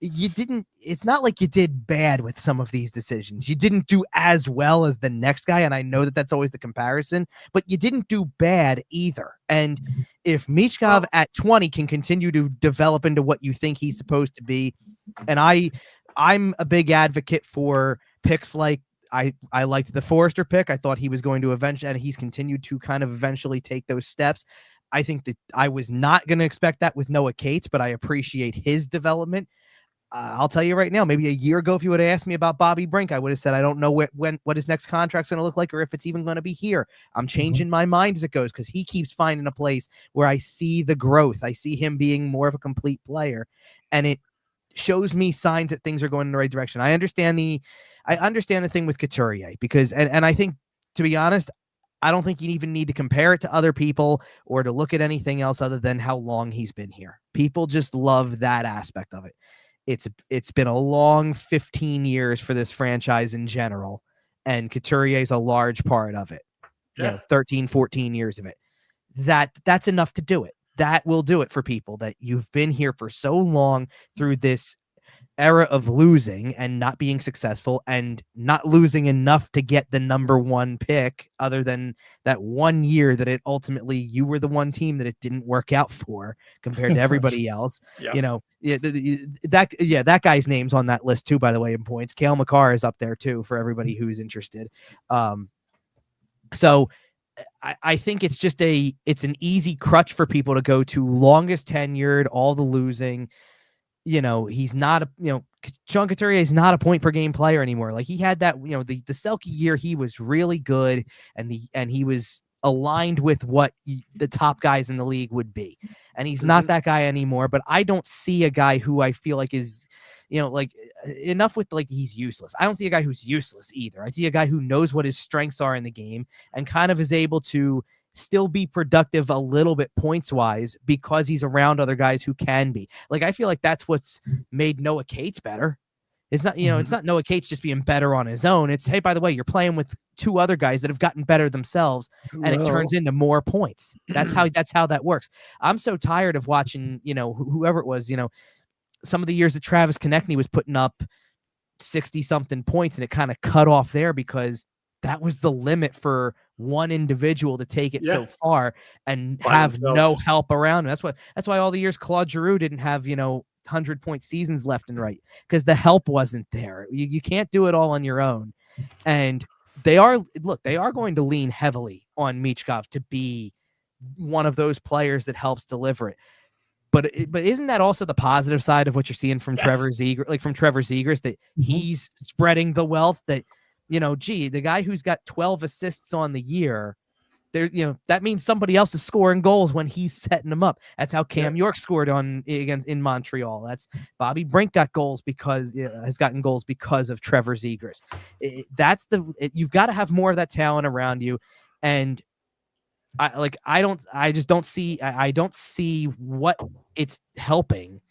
it's not like you did bad with some of these decisions. You didn't do as well as the next guy. And I know that that's always the comparison, but you didn't do bad either. And if Michkov at 20 can continue to develop into what you think he's supposed to be, and I'm a big advocate for picks like I liked the Forrester pick. I thought he was going to eventually, and he's continued to kind of eventually take those steps. I think that I was not going to expect that with Noah Cates, but I appreciate his development. I'll tell you right now, maybe a year ago, if you would have asked me about Bobby Brink, I would have said, I don't know what his next contract's going to look like or if it's even going to be here. I'm changing my mind as it goes because he keeps finding a place where I see the growth. I see him being more of a complete player, and it shows me signs that things are going in the right direction. I understand the thing with Couturier because, and I think, to be honest, I don't think you even need to compare it to other people or to look at anything else other than how long he's been here. People just love that aspect of it. It's been a long 15 years for this franchise in general, and Couturier is a large part of it. 13, 14 years of it. that's enough to do it. That will do it for people that you've been here for so long through this era of losing and not being successful and not losing enough to get the number one pick, other than that 1 year that it ultimately, you were the one team that it didn't work out for compared to everybody else. Yeah. You know, that guy's name's on that list too, by the way, in points. Cale Makar is up there too for everybody who's interested. So I think it's just it's an easy crutch for people to go to. Longest tenured, all the losing. You know, he's not Sean Couturier is not a point per game player anymore. Like, he had that, the Selke year, he was really good, and he was aligned with what the top guys in the league would be. And he's not that guy anymore, but I don't see a guy who I feel like is, enough with, like, he's useless. I don't see a guy who's useless either. I see a guy who knows what his strengths are in the game and kind of is able to still be productive a little bit points wise because he's around other guys who can be. Like, I feel like that's what's made Noah Cates better. It's not, it's not Noah Cates just being better on his own. It's, hey, by the way, you're playing with two other guys that have gotten better themselves, and it turns into more points. That's how that works. I'm so tired of watching, whoever it was, some of the years that Travis Konechny was putting up 60 something points, and it kind of cut off there because that was the limit for one individual to take it so far and have no help around him. That's why all the years Claude Giroux didn't have, 100-point seasons left and right, because the help wasn't there. You can't do it all on your own. And they are going to lean heavily on Michkov to be one of those players that helps deliver it. But isn't that also the positive side of what you're seeing from Trevor Zegras, that he's spreading the wealth, that, the guy who's got 12 assists on the year, there, that means somebody else is scoring goals when he's setting them up. That's how Cam York scored in Montreal. That's Bobby Brink got goals has gotten goals because of Trevor Zegras. You've got to have more of that talent around you. And I don't see what it's helping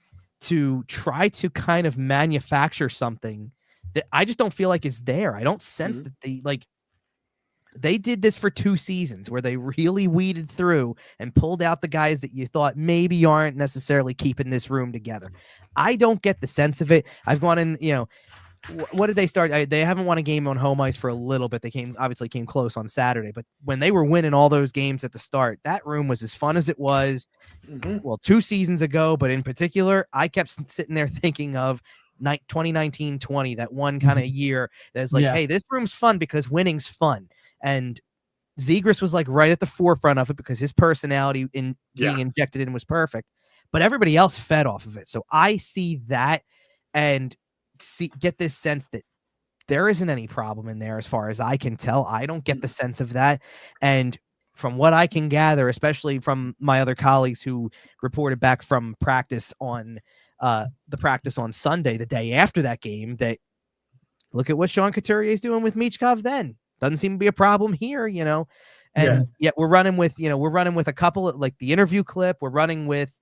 to try to kind of manufacture something that I just don't feel like is there. I don't sense that they did this for 2 seasons where they really weeded through and pulled out the guys that you thought maybe aren't necessarily keeping this room together. I don't get the sense of it. I've gone in, what did they start? They haven't won a game on home ice for a little bit. They obviously came close on Saturday, but when they were winning all those games at the start, that room was as fun as it was, 2 seasons ago. But in particular, I kept sitting there thinking of 2019-20, that one kind of year that's like, hey, this room's fun because winning's fun. And Zegras was like right at the forefront of it because his personality in being injected in was perfect, but everybody else fed off of it. So I see that and get this sense that there isn't any problem in there as far as I can tell. I don't get the sense of that. And from what I can gather, especially from my other colleagues who reported back from practice on the practice on Sunday, the day after that game, that look at what Sean Couturier is doing with Michkov then. Doesn't seem to be a problem here, and yet we're running with a couple of, like, the interview clip. We're running with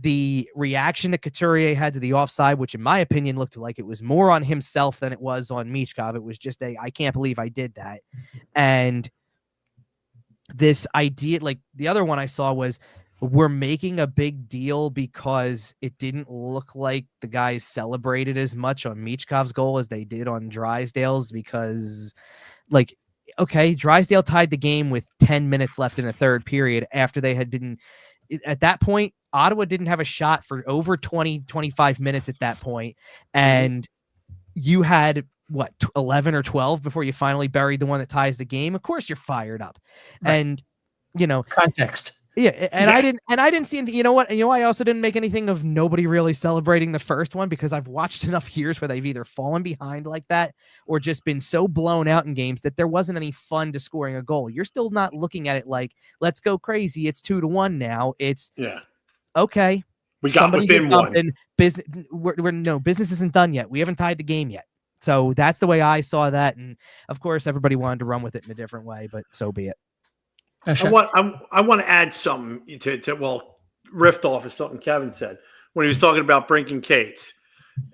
the reaction that Couturier had to the offside, which in my opinion looked like it was more on himself than it was on Michkov. It was just I can't believe I did that. And this idea, like the other one I saw was, we're making a big deal because it didn't look like the guys celebrated as much on Michkov's goal as they did on Drysdale's, because, like, okay, Drysdale tied the game with 10 minutes left in the third period after they had been, at that point, Ottawa didn't have a shot for over 25 minutes at that point. And you had, 11 or 12 before you finally buried the one that ties the game. Of course you're fired up. Right. And, context. Yeah, and I didn't see, I also didn't make anything of nobody really celebrating the first one, because I've watched enough years where they've either fallen behind like that or just been so blown out in games that there wasn't any fun to scoring a goal. You're still not looking at it like, let's go crazy, it's 2-1 now. It's okay, we got within one. Business isn't done yet. We haven't tied the game yet. So that's the way I saw that, and of course everybody wanted to run with it in a different way, but so be it. I want to add something to riff off of something Kevin said when he was talking about Brink and Cates.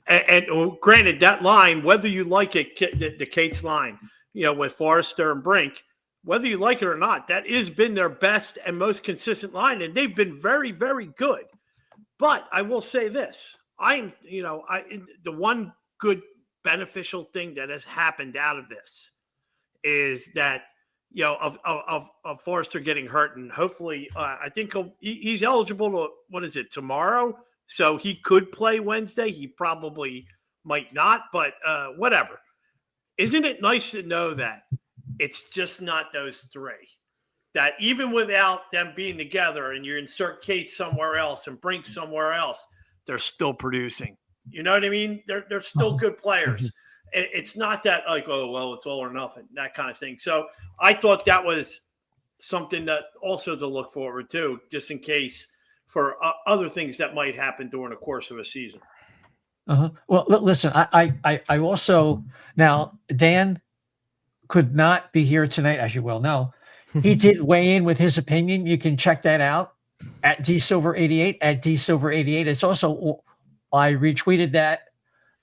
And granted, that line, whether you like it, the Cates line, with Forrester and Brink, whether you like it or not, that has been their best and most consistent line, and they've been very, very good. But I will say this: the one good beneficial thing that has happened out of this is that of Forrester getting hurt, and hopefully, I think he's eligible to, what is it, tomorrow? So he could play Wednesday. He probably might not, but whatever. Isn't it nice to know that it's just not those three? That even without them being together, and you insert Kate somewhere else and Brink somewhere else, they're still producing. You know what I mean? They're still good players. It's not that like, oh, well, it's all or nothing, that kind of thing. So I thought that was something that also to look forward to, just in case for other things that might happen during the course of a season. Well, listen, I also, now Dan could not be here tonight, as you well know. He did weigh in with his opinion. You can check that out at DSilver88, at DSilver88. It's also, I retweeted that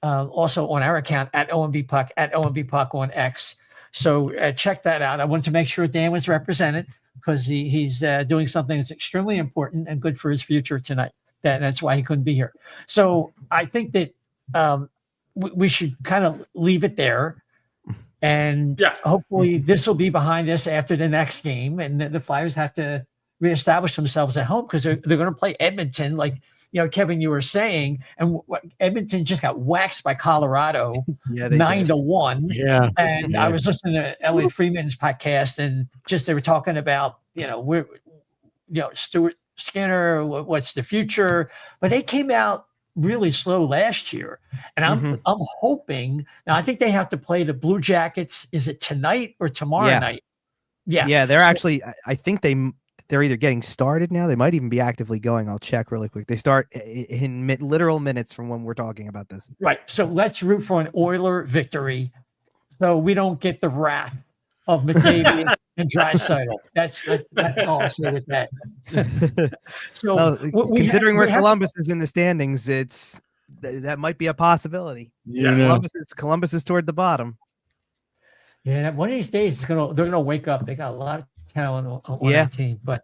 also on our account at O&B Puck, at O&B Puck on X. So check that out. I wanted to make sure Dan was represented because he's doing something that's extremely important and good for his future tonight. That's why he couldn't be here. So I think that we should kind of leave it there. And hopefully this will be behind us after the next game. And the Flyers have to reestablish themselves at home because they're going to play Edmonton. Like, Kevin, you were saying, and Edmonton just got waxed by Colorado 9-1. Yeah. And I was listening to Elliot Freeman's podcast, and just they were talking about, Stuart Skinner, what's the future? But they came out really slow last year, and I'm hoping now. I think they have to play the Blue Jackets. Is it tonight or tomorrow night? Yeah. They're actually. I think they're either getting started now. They might even be actively going. I'll check really quick. They start in literal minutes from when we're talking about this. Right. So let's root for an Oiler victory, so we don't get the wrath of McDavid and Draisaitl. That's all I'll say with that. So considering where Columbus is in the standings, that might be a possibility. Yeah, Columbus is toward the bottom. Yeah, one of these days they're gonna wake up. They got a lot of talent on their team, but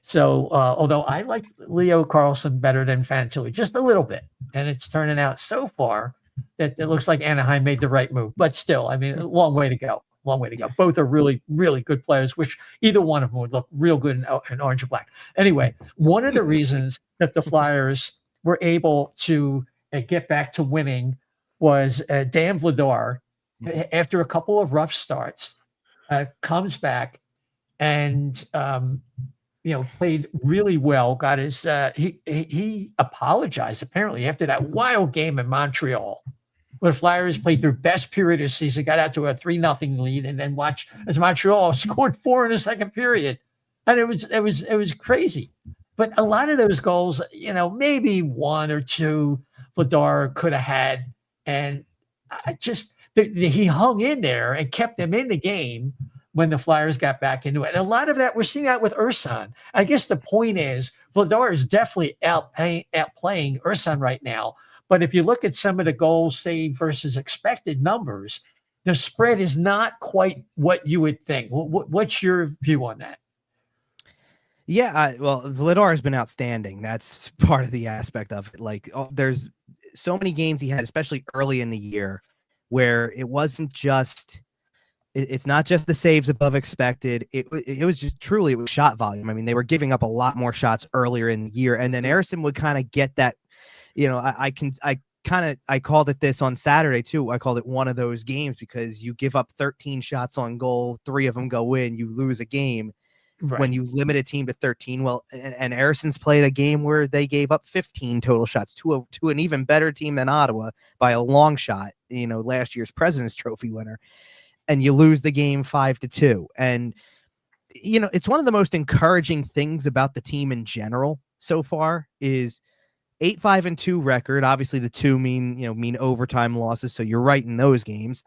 So although I like Leo Carlson better than Fantilli, just a little bit, and it's turning out so far that it looks like Anaheim made the right move. But still, I mean, a long way to go. Both are really, really good players, which either one of them would look real good in orange and black. Anyway, one of the reasons that the Flyers were able to get back to winning was Dan Vladar, after a couple of rough starts, comes back and played really well. Got his he apologized apparently after that wild game in Montreal, where the Flyers played their best period of the season, got out to a 3-0 lead, and then watch as Montreal scored 4 in the second period, and it was crazy. But a lot of those goals, maybe 1 or 2, Vladar could have had, and he hung in there and kept them in the game when the Flyers got back into it. And a lot of that we're seeing that with Ursan. I guess the point is Vladar is definitely outplaying Ursan right now. But if you look at some of the goals saved versus expected numbers, the spread is not quite what you would think. What's your view on that? Yeah, well, Vladar has been outstanding. That's part of the aspect of it. Like, there's so many games he had, especially early in the year, where it wasn't just it's not just the saves above expected. It was just truly, it was shot volume. I mean, they were giving up a lot more shots earlier in the year, and then Ersson would kind of get that. I called it this on Saturday too. I called it one of those games because you give up 13 shots on goal, 3 of them go in, you lose a game. Right. When you limit a team to 13. Well, and Ersson's played a game where they gave up 15 total shots to an even better team than Ottawa by a long shot, last year's President's Trophy winner, and you lose the game 5-2. And, it's one of the most encouraging things about the team in general so far is 8-5-2 record. Obviously the 2 mean overtime losses. So you're right in those games.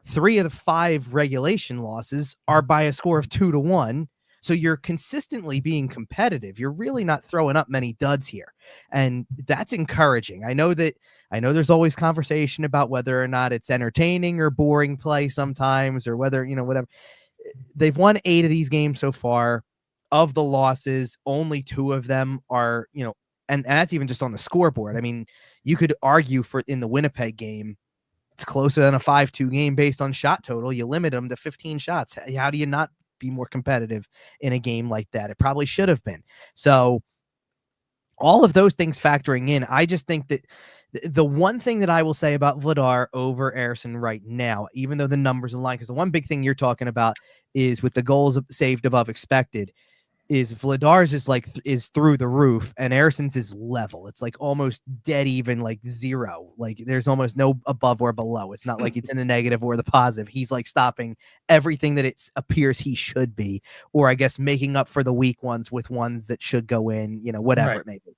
3 of the 5 regulation losses are by a score of 2-1. So you're consistently being competitive. You're really not throwing up many duds here. And that's encouraging. I know there's always conversation about whether or not it's entertaining or boring play sometimes, or whether, whatever. they've won 8 of these games so far. Of the losses, only 2 of them are, and that's even just on the scoreboard. I mean, you could argue for in the Winnipeg game, it's closer than a 5-2 game based on shot total. You limit them to 15 shots. How do you not be more competitive in a game like that? It probably should have been. So all of those things factoring in, I just think that the one thing that I will say about Vladar over Ersson right now, even though the numbers align, because the one big thing you're talking about is with the goals saved above expected, is Vladar's is through the roof and Ersson's is level. It's like almost dead even, like 0. Like there's almost no above or below. It's not like it's in the negative or the positive. He's like stopping everything that it appears he should be, or I guess making up for the weak ones with ones that should go in, whatever it may be.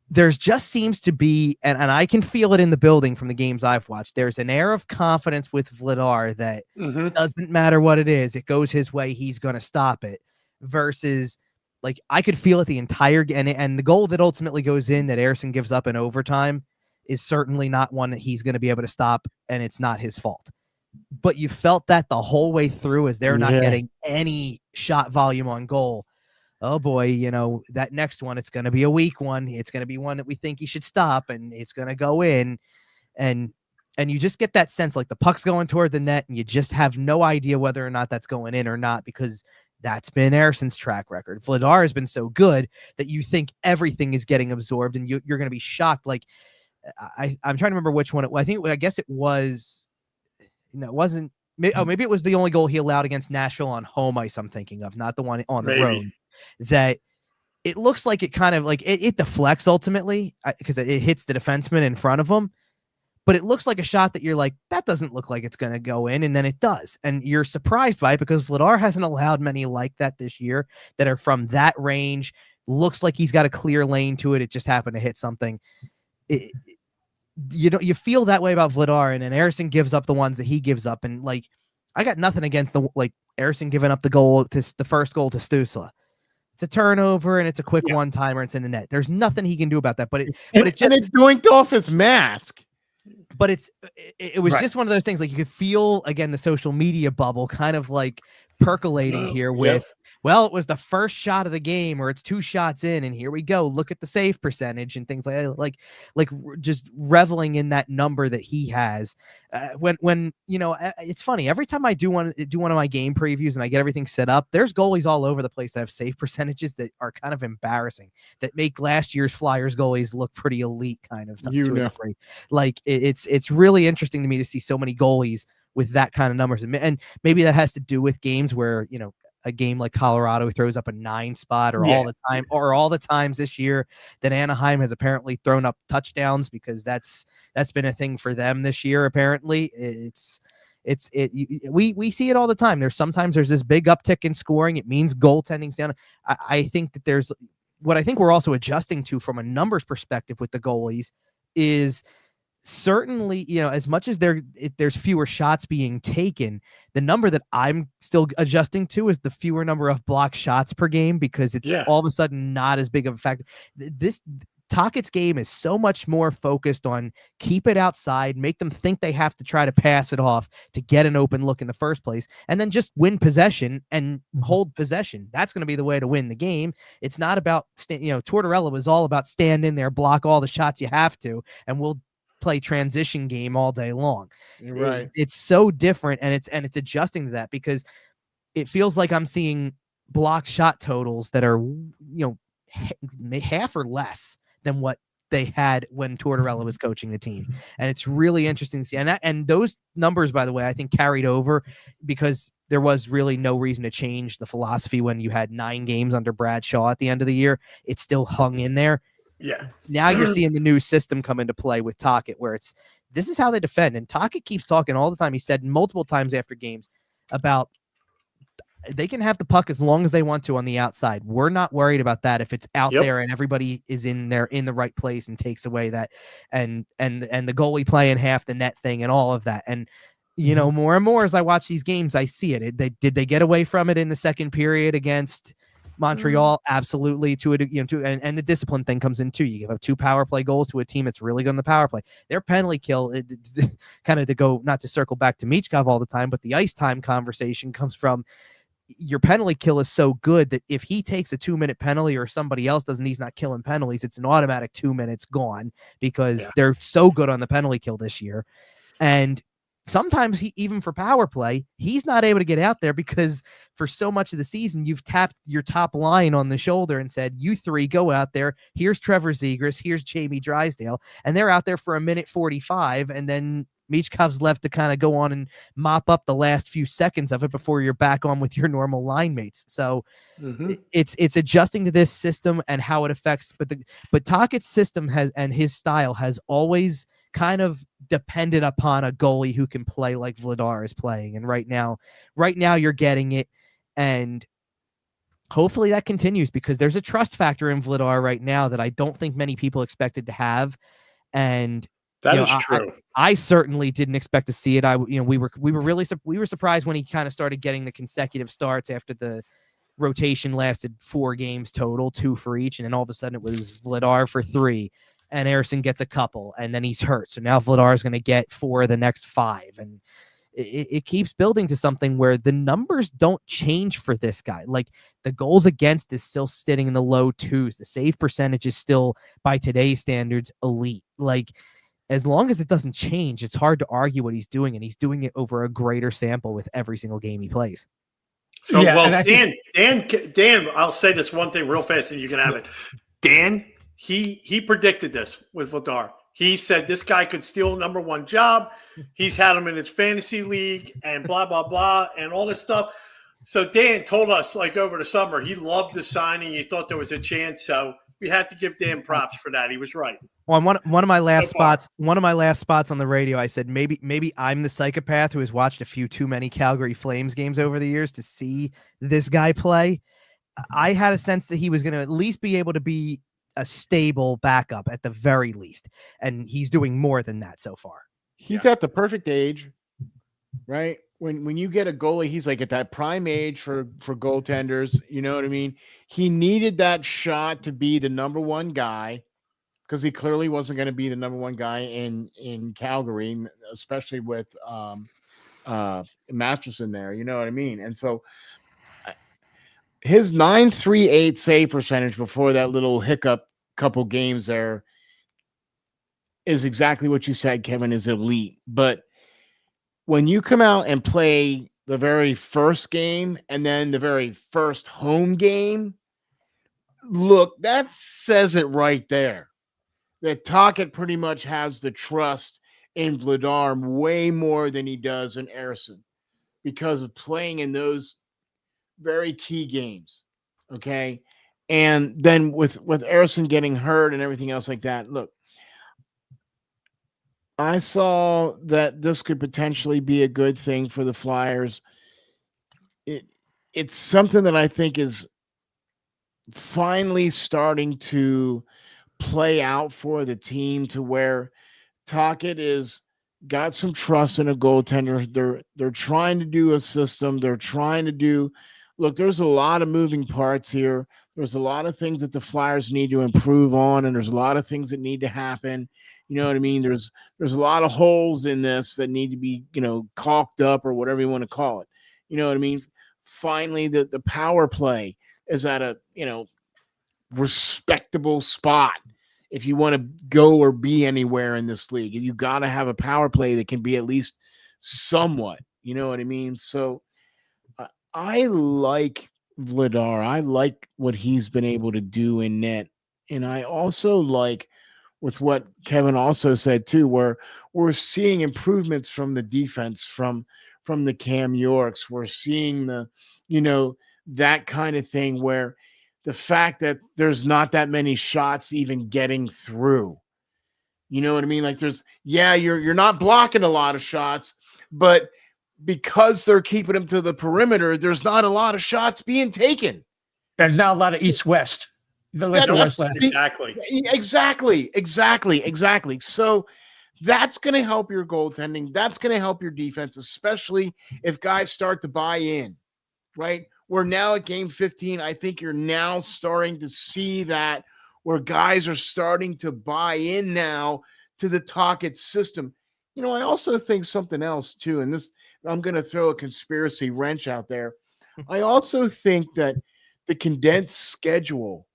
There's just seems to be, and I can feel it in the building from the games I've watched, there's an air of confidence with Vladar that doesn't matter what it is. It goes his way. He's going to stop it. Versus, like, I could feel it the entire and the goal that ultimately goes in that Ersson gives up in overtime is certainly not one that he's going to be able to stop, and it's not his fault. But you felt that the whole way through as they're not getting any shot volume on goal. Oh boy, that next one, it's going to be a weak one. It's going to be one that we think he should stop, and it's going to go in, and you just get that sense like the puck's going toward the net, and you just have no idea whether or not that's going in or not, because that's been Ersson's track record. Vladar has been so good that you think everything is getting absorbed, and you're going to be shocked. Like I'm trying to remember which one I guess it was. No, it wasn't. Maybe it was the only goal he allowed against Nashville on home ice. I'm thinking of, not the one on the road. That it looks like it kind of like it deflects ultimately because it hits the defenseman in front of him. But it looks like a shot that you're like, that doesn't look like it's going to go in, and then it does. And you're surprised by it because Vladar hasn't allowed many like that this year that are from that range. Looks like he's got a clear lane to it. It just happened to hit something. You feel that way about Vladar, and then Ersson gives up the ones that he gives up. And like, I got nothing against Ersson giving up the first goal to Stützle. It's a turnover and it's a quick one-timer. It's in the net. There's nothing he can do about that. But it doinked off his mask. But it was just one of those things, like you could feel, again, the social media bubble kind of like percolating here with, well, it was the first shot of the game, or it's 2 shots in, and here we go. Look at the save percentage and things like that. Like just reveling in that number that he has. When it's funny. Every time I do one of my game previews and I get everything set up, there's goalies all over the place that have save percentages that are kind of embarrassing, that make last year's Flyers goalies look pretty elite, kind of. To a degree. Like it's really interesting to me to see so many goalies with that kind of numbers, and maybe that has to do with games where a game like Colorado throws up a 9 spot, or all the times this year that Anaheim has apparently thrown up touchdowns, because that's been a thing for them this year. Apparently we see it all the time. Sometimes there's this big uptick in scoring. It means goaltending's down. I think that there's what I think we're also adjusting to from a numbers perspective with the goalies is certainly, as much as there's fewer shots being taken, the number that I'm still adjusting to is the fewer number of blocked shots per game, because it's all of a sudden not as big of a factor. This Tocchet's game is so much more focused on keep it outside, make them think they have to try to pass it off to get an open look in the first place, and then just win possession and hold possession. That's going to be the way to win the game. It's not about, Tortorella was all about stand in there, block all the shots you have to, and we'll play transition game all day long. Right. It's so different, and it's adjusting to that, because it feels like I'm seeing block shot totals that are half or less than what they had when Tortorella was coaching the team. And it's really interesting to see. And those numbers, by the way, I think carried over because there was really no reason to change the philosophy when you had 9 games under Brad Shaw at the end of the year. It still hung in there. Yeah. Now you're seeing the new system come into play with Tocchet, where this is how they defend. And Tocchet keeps talking all the time. He said multiple times after games about they can have the puck as long as they want to on the outside. We're not worried about that if it's out there and everybody is in there in the right place and takes away that and the goalie playing half the net thing and all of that. And more and more as I watch these games, I see it. Did they get away from it in the second period against Montreal, absolutely, and the discipline thing comes in too. You give up 2 power play goals to a team that's really good on the power play. Their penalty kill, kind of to go, not to circle back to Michkov all the time, but the ice time conversation comes from your penalty kill is so good that if he takes a 2-minute penalty or somebody else doesn't, he's not killing penalties. It's an automatic 2 minutes gone because they're so good on the penalty kill this year. And sometimes even for power play, he's not able to get out there because for so much of the season, you've tapped your top line on the shoulder and said, you 3 go out there. Here's Trevor Zegras. Here's Jamie Drysdale. And they're out there for 1:45. And then Michkov's left to kind of go on and mop up the last few seconds of it before you're back on with your normal line mates. So it's adjusting to this system and how it affects, but Tocchet's system and his style has always kind of depended upon a goalie who can play like Vladar is playing. And right now you're getting it. And hopefully that continues because there's a trust factor in Vladar right now that I don't think many people expected to have. And that is true. I certainly didn't expect to see it. We were surprised when he kind of started getting the consecutive starts after the rotation lasted 4 games total, 2 for each, and then all of a sudden it was Vladar for 3, and Ersson gets a couple, and then he's hurt. So now Vladar is going to get 4 of the next 5, and it keeps building to something where the numbers don't change for this guy. Like the goals against is still sitting in the low 2s. The save percentage is still, by today's standards, elite. Like, as long as it doesn't change, it's hard to argue what he's doing, and he's doing it over a greater sample with every single game he plays. So, Dan, I'll say this one thing real fast, and you can have it. Dan, he predicted this with Vladar. He said this guy could steal #1 job. He's had him in his fantasy league and blah, blah, blah, and all this stuff. So Dan told us, like, over the summer, he loved the signing. He thought there was a chance. So we have to give Dan props for that. He was right. On one of my last spots on the radio, I said maybe I'm the psychopath who has watched a few too many Calgary Flames games over the years to see this guy play. I had a sense that he was going to at least be able to be a stable backup at the very least, and he's doing more than that so far. He's at the perfect age, right? When you get a goalie, he's like at that prime age for goaltenders. You know what I mean? He needed that shot to be the #1 guy, because he clearly wasn't going to be the #1 guy in Calgary, especially with Masterson there. You know what I mean? And so his .938 save percentage before that little hiccup couple games there is exactly what you said, Kevin, is elite. But when you come out and play the very first game and then the very first home game, look, that says it right there. That Tocchet pretty much has the trust in Vladar way more than he does in Ersson because of playing in those very key games. Okay. And then with Ersson getting hurt and everything else like that, look, I saw that this could potentially be a good thing for the Flyers. It's something that I think is finally starting to play out for the team to where Tocchet is got some trust in a goaltender. They're trying to do a system. They're trying to do. Look, there's a lot of moving parts here. There's a lot of things that the Flyers need to improve on, and there's a lot of things that need to happen. You know what I mean? There's a lot of holes in this that need to be, caulked up or whatever you want to call it. You know what I mean? Finally, the power play is at a, respectable spot. If you want to go or be anywhere in this league, you got to have a power play that can be at least somewhat, you know what I mean? So I like Vladar. I like what he's been able to do in net. And I also like with what Kevin also said too, where we're seeing improvements from the defense, from the Cam Yorks. We're seeing the, that kind of thing where the fact that there's not that many shots even getting through. You know what I mean? Like you're not blocking a lot of shots, but because they're keeping them to the perimeter, there's not a lot of shots being taken. And not a lot of east-west. Exactly. So that's going to help your goaltending. That's going to help your defense, especially if guys start to buy in. right? We're now at game 15. I think you're now starting to see that where guys are starting to buy in now to the Tocchet system. I also think something else too, and this, I'm going to throw a conspiracy wrench out there. I also think that the condensed schedule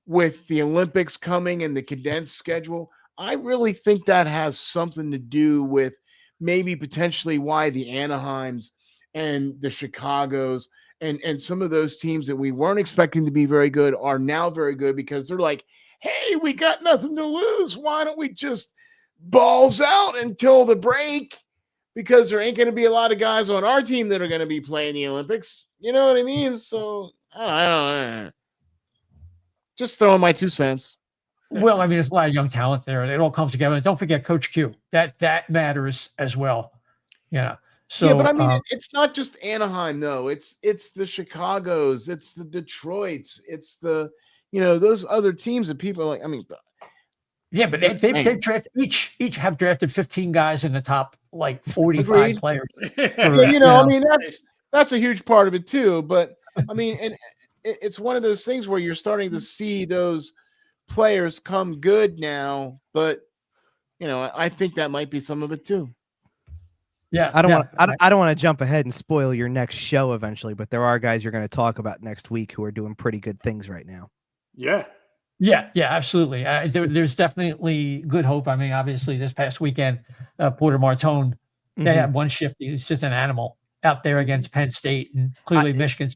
with the Olympics coming and the condensed schedule, I really think that has something to do with maybe potentially why the Anaheims and the Chicagos and some of those teams that we weren't expecting to be very good are now very good because they're like, hey, we got nothing to lose. Why don't we just balls out until the break? Because there ain't going to be a lot of guys on our team that are going to be playing the Olympics. You know what I mean? So I don't know. Just throwing my 2 cents. Well, I mean, there's a lot of young talent there, and it all comes together. And don't forget Coach Q. That matters as well. Yeah. So, yeah, but I mean, it's not just Anaheim though. It's the Chicagos, it's the Detroits, it's the those other teams that people are like. I mean, yeah, but they've drafted each have drafted 15 guys in the top like 45 Agreed. players. Yeah, I mean that's a huge part of it too. But I mean, and it's one of those things where you're starting to see those players come good now. But I think that might be some of it too. Yeah, I don't want to jump ahead and spoil your next show eventually, but there are guys you're going to talk about next week who are doing pretty good things right now. Yeah. Yeah, absolutely. There's definitely good hope. I mean, obviously, this past weekend, Porter Martone, they had one shift. He's just an animal out there against Penn State, and clearly Michigan's.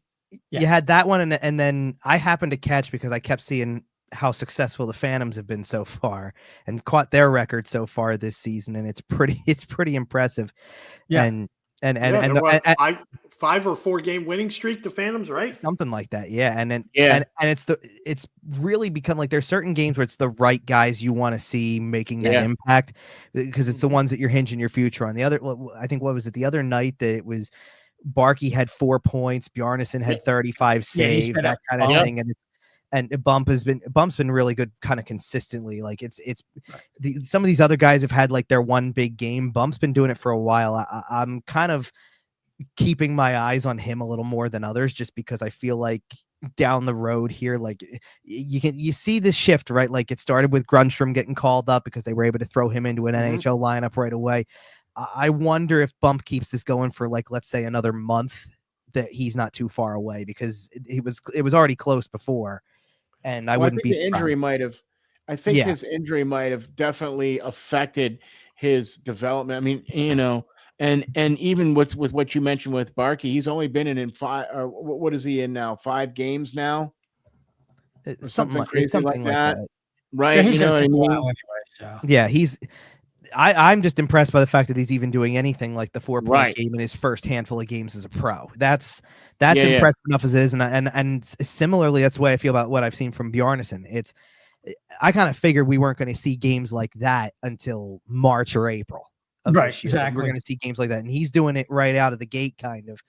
Yeah. You had that one, and then I happened to catch because I kept seeing how successful the Phantoms have been so far and caught their record so far this season, and it's pretty impressive. Yeah. And five or 4 game winning streak, the Phantoms, right? Something like that. Yeah. And then, and it's really become like there's certain games where it's the right guys you want to see making that impact because it's the ones that you're hinging your future on. The other, I think, what was it the other night that it was Barkey had 4 points, Bjarnason had 35 saves, that kind of thing. And Bump's been really good kind of consistently. Like some of these other guys have had like their one big game. Bump's been doing it for a while. I'm kind of keeping my eyes on him a little more than others just because I feel like down the road here, like you see this shift, right? Like it started with Grunstrom getting called up because they were able to throw him into an NHL lineup right away. I wonder if Bump keeps this going for like, let's say another month, that he's not too far away because it was already close before. And I wouldn't be surprised. His injury might have definitely affected his development. I mean, and even with what you mentioned with Barkey, he's only been in 5, or what is he in now? 5 games now? Or something crazy like that. Right. Yeah, he's you know what I mean? Anyway, so. Yeah, I'm just impressed by the fact that he's even doing anything like the 4-point game in his first handful of games as a pro. That's impressive enough as it is. And similarly, that's the way I feel about what I've seen from Bjarnason. I kind of figured we weren't going to see games like that until March or April. Right, this year. exactly. We're going to see games like that. And he's doing it right out of the gate, kind of.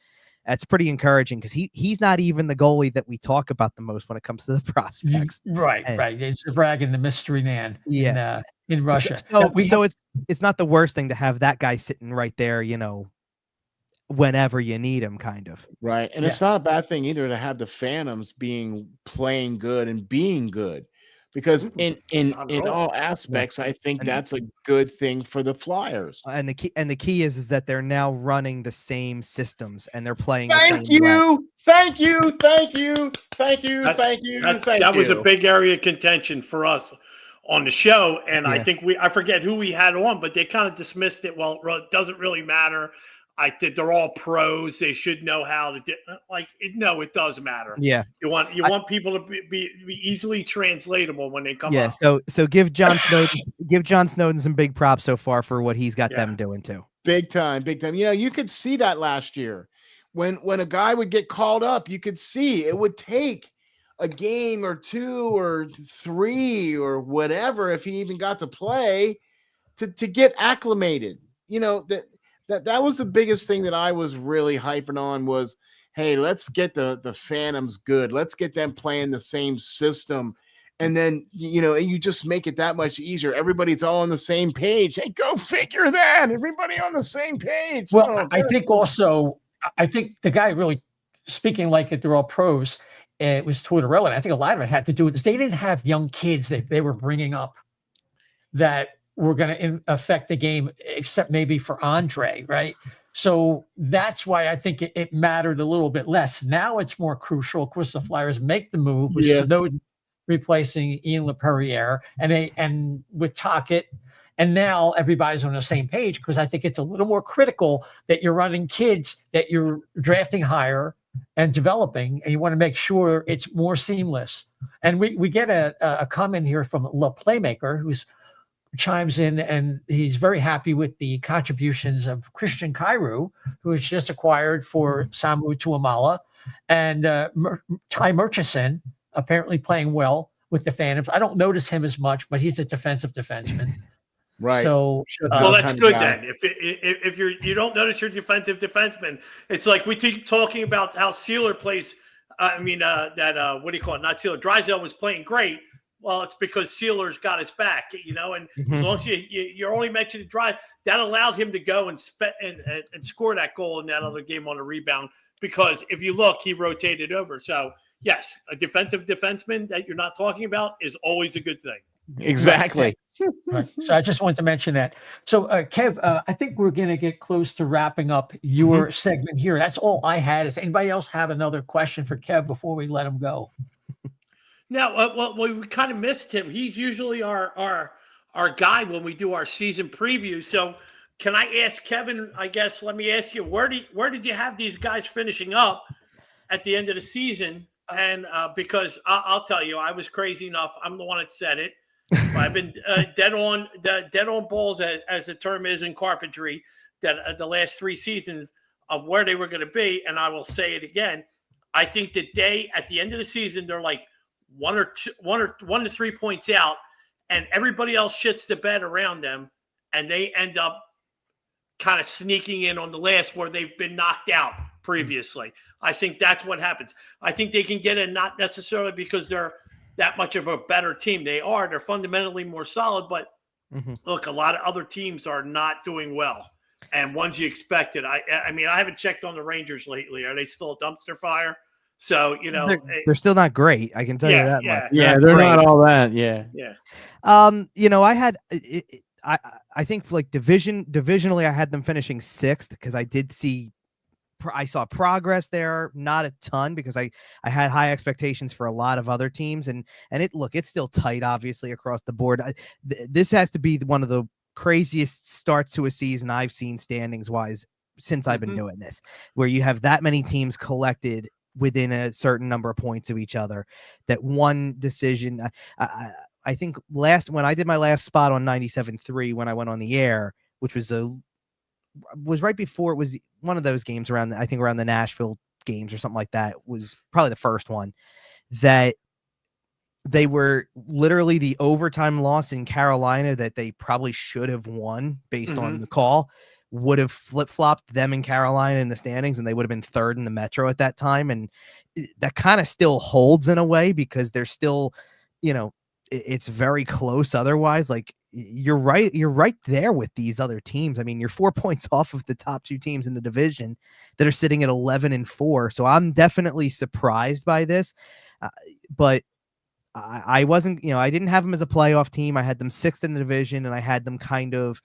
That's pretty encouraging because he's not even the goalie that we talk about the most when it comes to the prospects. Right. It's the bragging, the mystery man in Russia. So it's not the worst thing to have that guy sitting right there, whenever you need him, kind of. Right. And it's not a bad thing either to have the Phantoms playing good and being good. Because in all aspects, I think that's a good thing for the Flyers. And the key is that they're now running the same systems and they're playing. Thank you. That was a big area of contention for us on the show, and I think I forget who we had on, but they kind of dismissed it. Well, it doesn't really matter. I think they're all pros. They should know how to do. No, it does matter. Yeah, you want people to be easily translatable when they come up. So give John Snowden some big props so far for what he's got them doing too. Big time. You could see that last year when a guy would get called up. You could see it would take a game or 2 or 3 or whatever if he even got to play to get acclimated. That was the biggest thing that I was really hyping on was, hey, let's get the Phantoms good. Let's get them playing the same system. And then, and you just make it that much easier. Everybody's all on the same page. Hey, go figure that. Everybody on the same page. Well, I think the guy really speaking like that they're all pros, it was Tortorella, and I think a lot of it had to do with this. They didn't have young kids that they were bringing up that were going to affect the game, except maybe for Andre, right? So that's why I think it mattered a little bit less. Now it's more crucial. Of course, the Flyers make the move with Snowden replacing Ian LaPerriere, and with Tocchet. And now everybody's on the same page, because I think it's a little more critical that you're running kids that you're drafting higher and developing, and you want to make sure it's more seamless. And we get a comment here from La Playmaker, who's chimes in, and he's very happy with the contributions of Christian Kyrou, who was just acquired for Samu Tuamala, and Ty Murchison, apparently playing well with the Phantoms. I don't notice him as much, but he's a defensive defenseman. Right. So, well, that's good then. If you don't notice your defensive defenseman, it's like we keep talking about how Sealer plays. What do you call it? Not Sealer. Drysdale was playing great. Well, it's because Sealer's got his back, and as long as you're only mentioning Drive, that allowed him to go and score that goal in that other game on a rebound. Because if you look, he rotated over. So yes, a defensive defenseman that you're not talking about is always a good thing. Exactly. Right. So I just wanted to mention that. So Kev, I think we're going to get close to wrapping up your segment here. That's all I had. Does anybody else have another question for Kev before we let him go? Now, we kind of missed him. He's usually our guy when we do our season preview. So can I ask Kevin, I guess, let me ask you, where did you have these guys finishing up at the end of the season? And because I'll tell you, I was crazy enough. I'm the one that said it. I've been dead on balls, as the term is in carpentry, that the last 3 seasons of where they were going to be. And I will say it again. I think that at the end of the season, they're like 1 to 3 points out, and everybody else shits the bed around them, and they end up kind of sneaking in on the last where they've been knocked out previously. I think that's what happens. I think they can get in, not necessarily because they're that much of a better team. They're fundamentally more solid, but look, a lot of other teams are not doing well, and ones you expected. I mean, I haven't checked on the Rangers lately. Are they still a dumpster fire? So, they're still not great. I can tell you that much. Yeah, they're not all that. Yeah. I think like divisionally, I had them finishing 6th because I saw progress there, not a ton, because I had high expectations for a lot of other teams, and it's still tight, obviously, across the board. This has to be one of the craziest starts to a season I've seen standings wise since I've been doing this, where you have that many teams collected within a certain number of points of each other. That one decision, I think when I did my last spot on 97.3 when I went on the air, which was right before, it was one of those games around the Nashville games or something like that, was probably the first one, that they were literally the overtime loss in Carolina that they probably should have won based on the call, would have flip-flopped them in Carolina in the standings, and they would have been 3rd in the Metro at that time. And that kind of still holds in a way, because they're still, it's very close otherwise. Like, you're right there with these other teams. I mean, you're 4 points off of the top 2 teams in the division that are sitting at 11-4. So I'm definitely surprised by this. But I wasn't, I didn't have them as a playoff team. I had them 6th in the division, and I had them kind of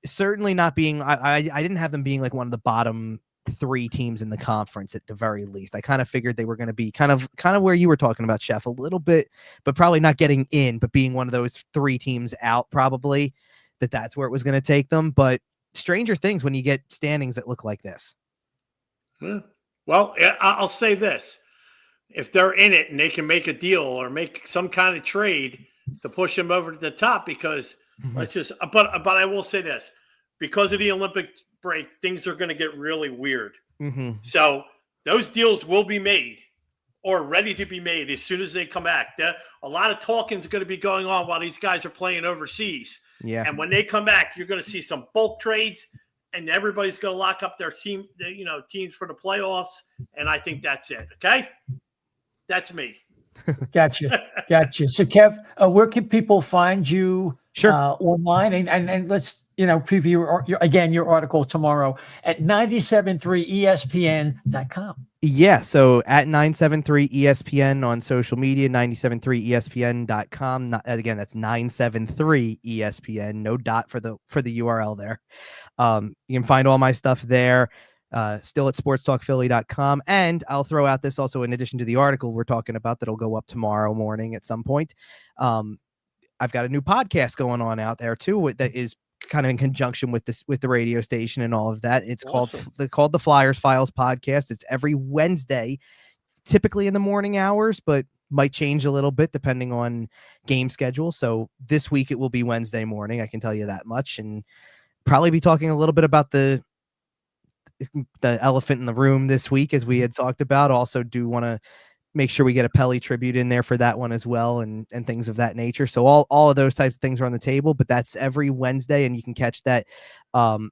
certainly not being, I didn't have them being like one of the bottom 3 teams in the conference at the very least. I kind of figured they were going to be kind of where you were talking about, Chef, a little bit, but probably not getting in, but being one of those 3 teams out, probably that's where it was going to take them. But stranger things when you get standings that look like this. Well, I'll say this. If they're in it and they can make a deal or make some kind of trade to push them over to the top, because but I will say this, because of the Olympic break, things are going to get really weird. So those deals will be made or ready to be made as soon as they come back. A lot of talking is going to be going on while these guys are playing overseas. Yeah. And when they come back, you're going to see some bulk trades, and everybody's going to lock up their teams for the playoffs. And I think that's it. Okay. That's me. Gotcha. So Kev, where can people find you Sure. Online? And let's preview your article tomorrow at 973ESPN.com. Yeah, so at 973ESPN on social media, 973ESPN.com. Again, that's 973ESPN. No dot for the URL there. You can find all my stuff there. Still at sportstalkphilly.com. And I'll throw out this also in addition to the article we're talking about that'll go up tomorrow morning at some point. I've got a new podcast going on out there too that is kind of in conjunction with the radio station and all of that. It's Awesome. called the Flyers Files Podcast. It's every Wednesday, typically in the morning hours, but might change a little bit depending on game schedule. So this week it will be Wednesday morning. I can tell you that much, and probably be talking a little bit about the elephant in the room this week, as we had talked about. Also do want to make sure we get a Pelle tribute in there for that one as well, and things of that nature. So all of those types of things are on the table, but that's every Wednesday, and you can catch that on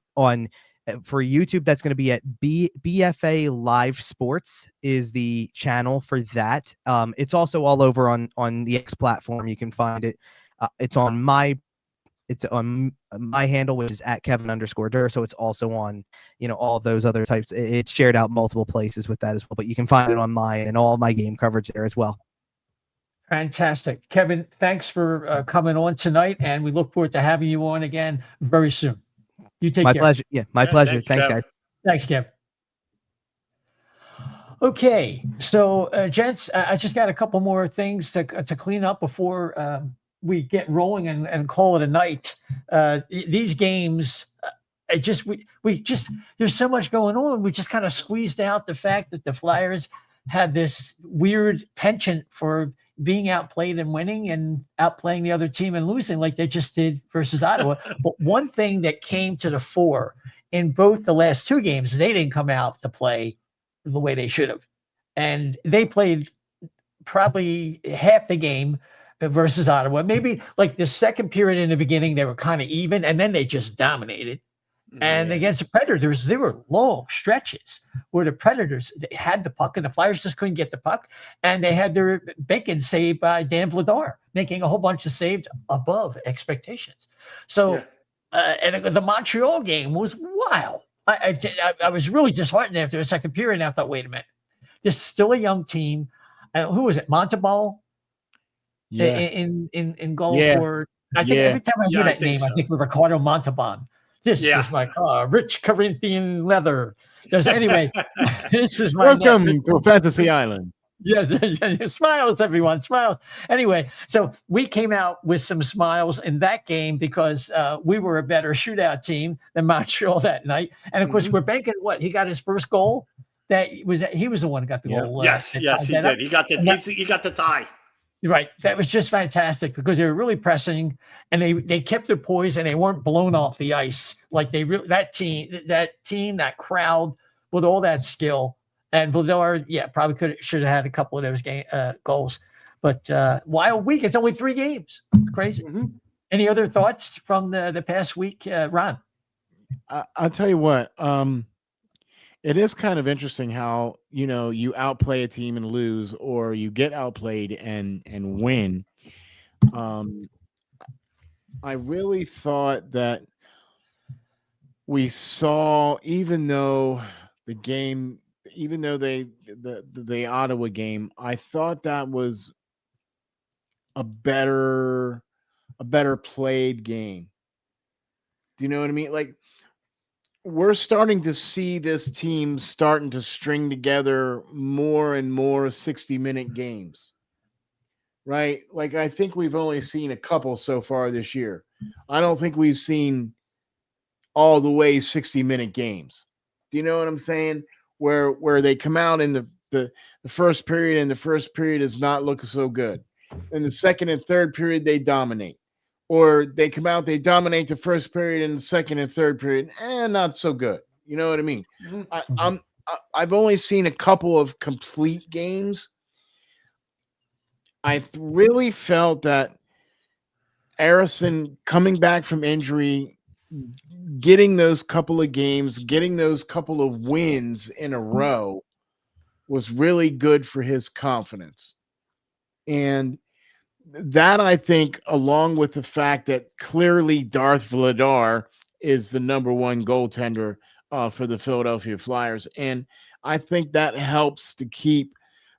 for YouTube. That's going to be at BFA Live Sports is the channel for that. It's also all over on the X platform. You can find it. It's on my handle, which is at Kevin_Durso. So it's also on, all those other types. It's shared out multiple places with that as well, but you can find it on mine and all my game coverage there as well. Fantastic. Kevin, thanks for coming on tonight, and we look forward to having you on again very soon. You take care. My pleasure. Yeah, my pleasure. Thanks, guys. Thanks, Kev. Okay, so gents, I just got a couple more things to clean up before we get rolling and call it a night. These games, we just there's so much going on. We just kind of squeezed out the fact that the Flyers had this weird penchant for being outplayed and winning, and outplaying the other team and losing like they just did versus Ottawa. But one thing that came to the fore in both the last two games, they didn't come out to play the way they should have, and they played probably half the game versus Ottawa. Maybe like the second period in the beginning, they were kind of even, and then they just dominated. And against the Predators, there were long stretches where the Predators had the puck and the Flyers just couldn't get the puck. And they had their bacon saved by Dan Vladar, making a whole bunch of saves above expectations. So, and the Montreal game was wild. I was really disheartened after the second period. And I thought, wait a minute, this is still a young team. Who was it? Montalban? Yeah. In goal for, I think every time I hear that name, I think of Ricardo Montalban. This is my rich Corinthian leather. Anyway, this is my welcome to Fantasy Island. Yes, smiles, everyone, smiles. Anyway, so we came out with some smiles in that game because we were a better shootout team than Montreal that night. And of course, we're banking what he got his first goal. He was the one who got the goal. Yes, he did. He got the tie. Right. That was just fantastic because they were really pressing, and they kept their poise, and they weren't blown off the ice like that team, that crowd with all that skill. And Vladar, probably should have had a couple of those goals. But wild week. It's only 3 games. It's crazy. Mm-hmm. Any other thoughts from the past week, Ron? I'll tell you what. It is kind of interesting how, you outplay a team and lose, or you get outplayed and win. I really thought that we saw, even though the Ottawa game, I thought that was a better played game. Do you know what I mean? Like, we're starting to see this team starting to string together more and more 60-minute games, right? Like, I think we've only seen a couple so far this year. I don't think we've seen all the way 60-minute games. Do you know what I'm saying? Where they come out in the first period, and the first period is not looking so good. In the second and third period, they dominate. Or they come out, they dominate the first period, and the second and third period, not so good. You know what I mean? Mm-hmm. I've only seen a couple of complete games. I really felt that Harrison coming back from injury, getting those couple of games, getting those couple of wins in a row was really good for his confidence. And that, I think, along with the fact that clearly Darth Vladar is the number one goaltender for the Philadelphia Flyers. And I think that helps to keep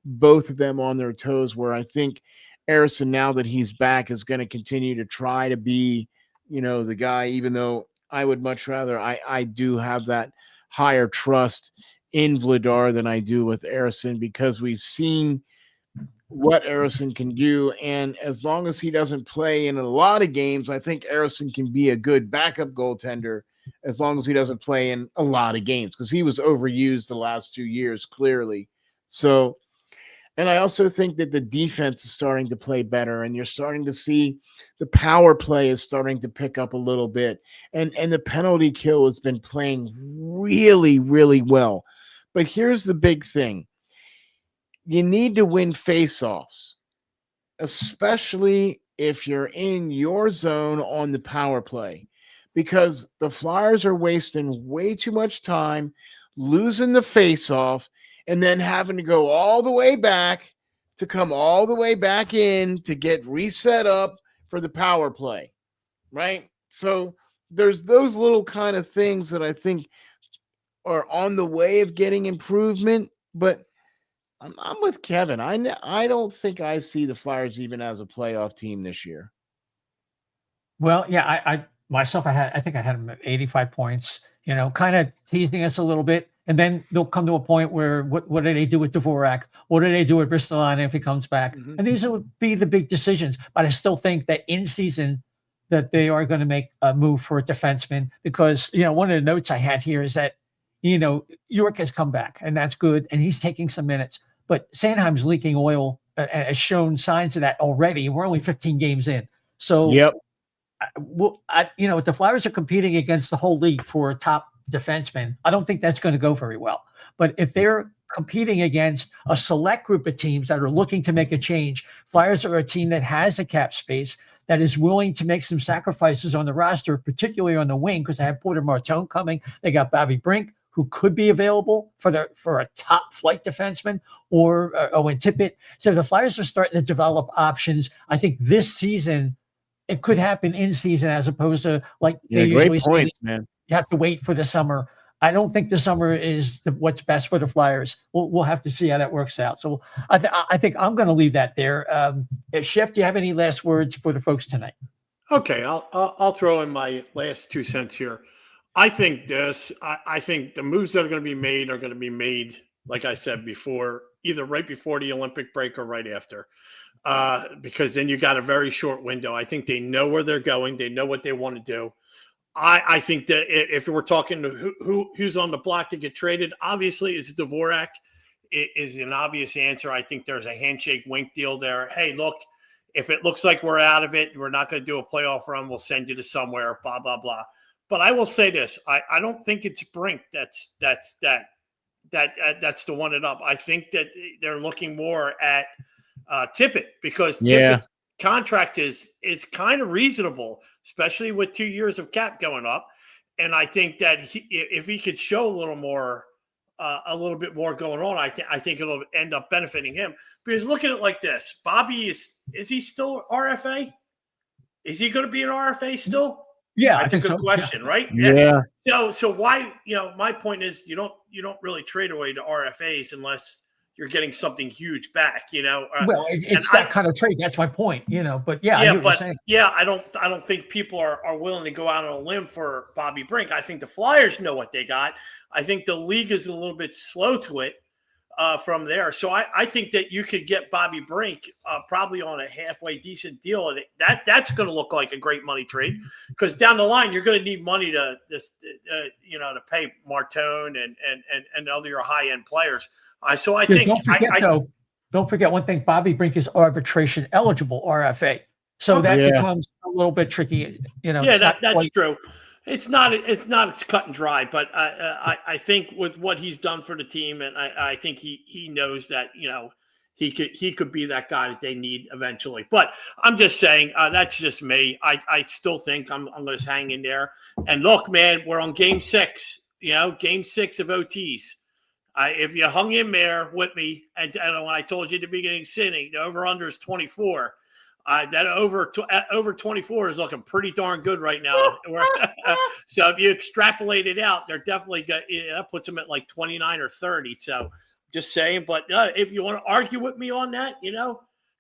both of them on their toes, where I think Harrison, now that he's back, is going to continue to try to be, the guy, even though I would much rather, I do have that higher trust in Vladar than I do with Harrison, because we've seen what Harrison can do. And as long as he doesn't play in a lot of games, I think Harrison can be a good backup goaltender as long as he doesn't play in a lot of games, because he was overused the last 2 years, clearly. So, and I also think that the defense is starting to play better, and you're starting to see the power play is starting to pick up a little bit. And the penalty kill has been playing really, really well. But here's the big thing. You need to win faceoffs, especially if you're in your zone on the power play, because the Flyers are wasting way too much time losing the faceoff and then having to go all the way back to come all the way back in to get reset up for the power play, right? So there's those little kind of things that I think are on the way of getting improvement, but I'm with Kevin. I don't think I see the Flyers even as a playoff team this year. Well, yeah, I myself, I think I had them at 85 points, kind of teasing us a little bit. And then they'll come to a point where what do they do with Dvorak? What do they do with Ristolainen if he comes back? Mhm. And these would be the big decisions. But I still think that in season that they are going to make a move for a defenseman, because, one of the notes I had here is that, York has come back, and that's good. And he's taking some minutes. But Sandheim's leaking oil, has shown signs of that already. We're only 15 games in. So, Yep. if the Flyers are competing against the whole league for a top defenseman, I don't think that's going to go very well. But if they're competing against a select group of teams that are looking to make a change, Flyers are a team that has a cap space, that is willing to make some sacrifices on the roster, particularly on the wing, because they have Porter Martone coming. They got Bobby Brink, who could be available for a top flight defenseman, or Owen Tippett. So the Flyers are starting to develop options. I think this season it could happen in season, as opposed to like they usually great points, man. You have to wait for the summer. I don't think the summer is what's best for the Flyers. We'll have to see how that works out. So I think I'm going to leave that there. Chef, do you have any last words for the folks tonight? Okay, I'll throw in my last 2 cents here. I think I think the moves that are going to be made, like I said before, either right before the Olympic break or right after, because then you got a very short window. I think they know where they're going. They know what they want to do. I think that if we're talking to who's on the block to get traded, obviously it's Dvorak. It is an obvious answer. I think there's a handshake wink deal there. Hey, look, if it looks like we're out of it, we're not going to do a playoff run, we'll send you to somewhere, blah, blah, blah. But I will say this. I don't think it's Brink that's the one and up. I think that they're looking more at Tippett, because Tippett's contract is kind of reasonable, especially with 2 years of cap going up. And I think that if he could show a little bit more going on, I think it'll end up benefiting him. Because look at it like this: Bobby is he still RFA? Is he going to be an RFA still? Yeah, that's a good question, right? Yeah. So why? My point is you don't really trade away to RFAs unless you're getting something huge back. Well, it's that kind of trade. That's my point. But yeah, I don't think people are willing to go out on a limb for Bobby Brink. I think the Flyers know what they got. I think the league is a little bit slow to it from there. So I think that you could get Bobby Brink probably on a halfway decent deal, and that's going to look like a great money trade, because down the line you're going to need money to pay Martone and other high end players. So I think don't forget one thing: Bobby Brink is arbitration eligible RFA, so that becomes a little bit tricky. That's true. It's not cut and dry, but I think with what he's done for the team, and I think he knows that he could be that guy that they need eventually. But I'm just saying, that's just me. I still think I'm going to hang in there. And look, man, we're on game 6. Game 6 of OTs. If you hung in there with me, and when I told you at the beginning, the over-under is 24. That over 24 is looking pretty darn good right now. So if you extrapolate it out, they're definitely got, that puts them at like 29 or 30. So just saying, but if you want to argue with me on that,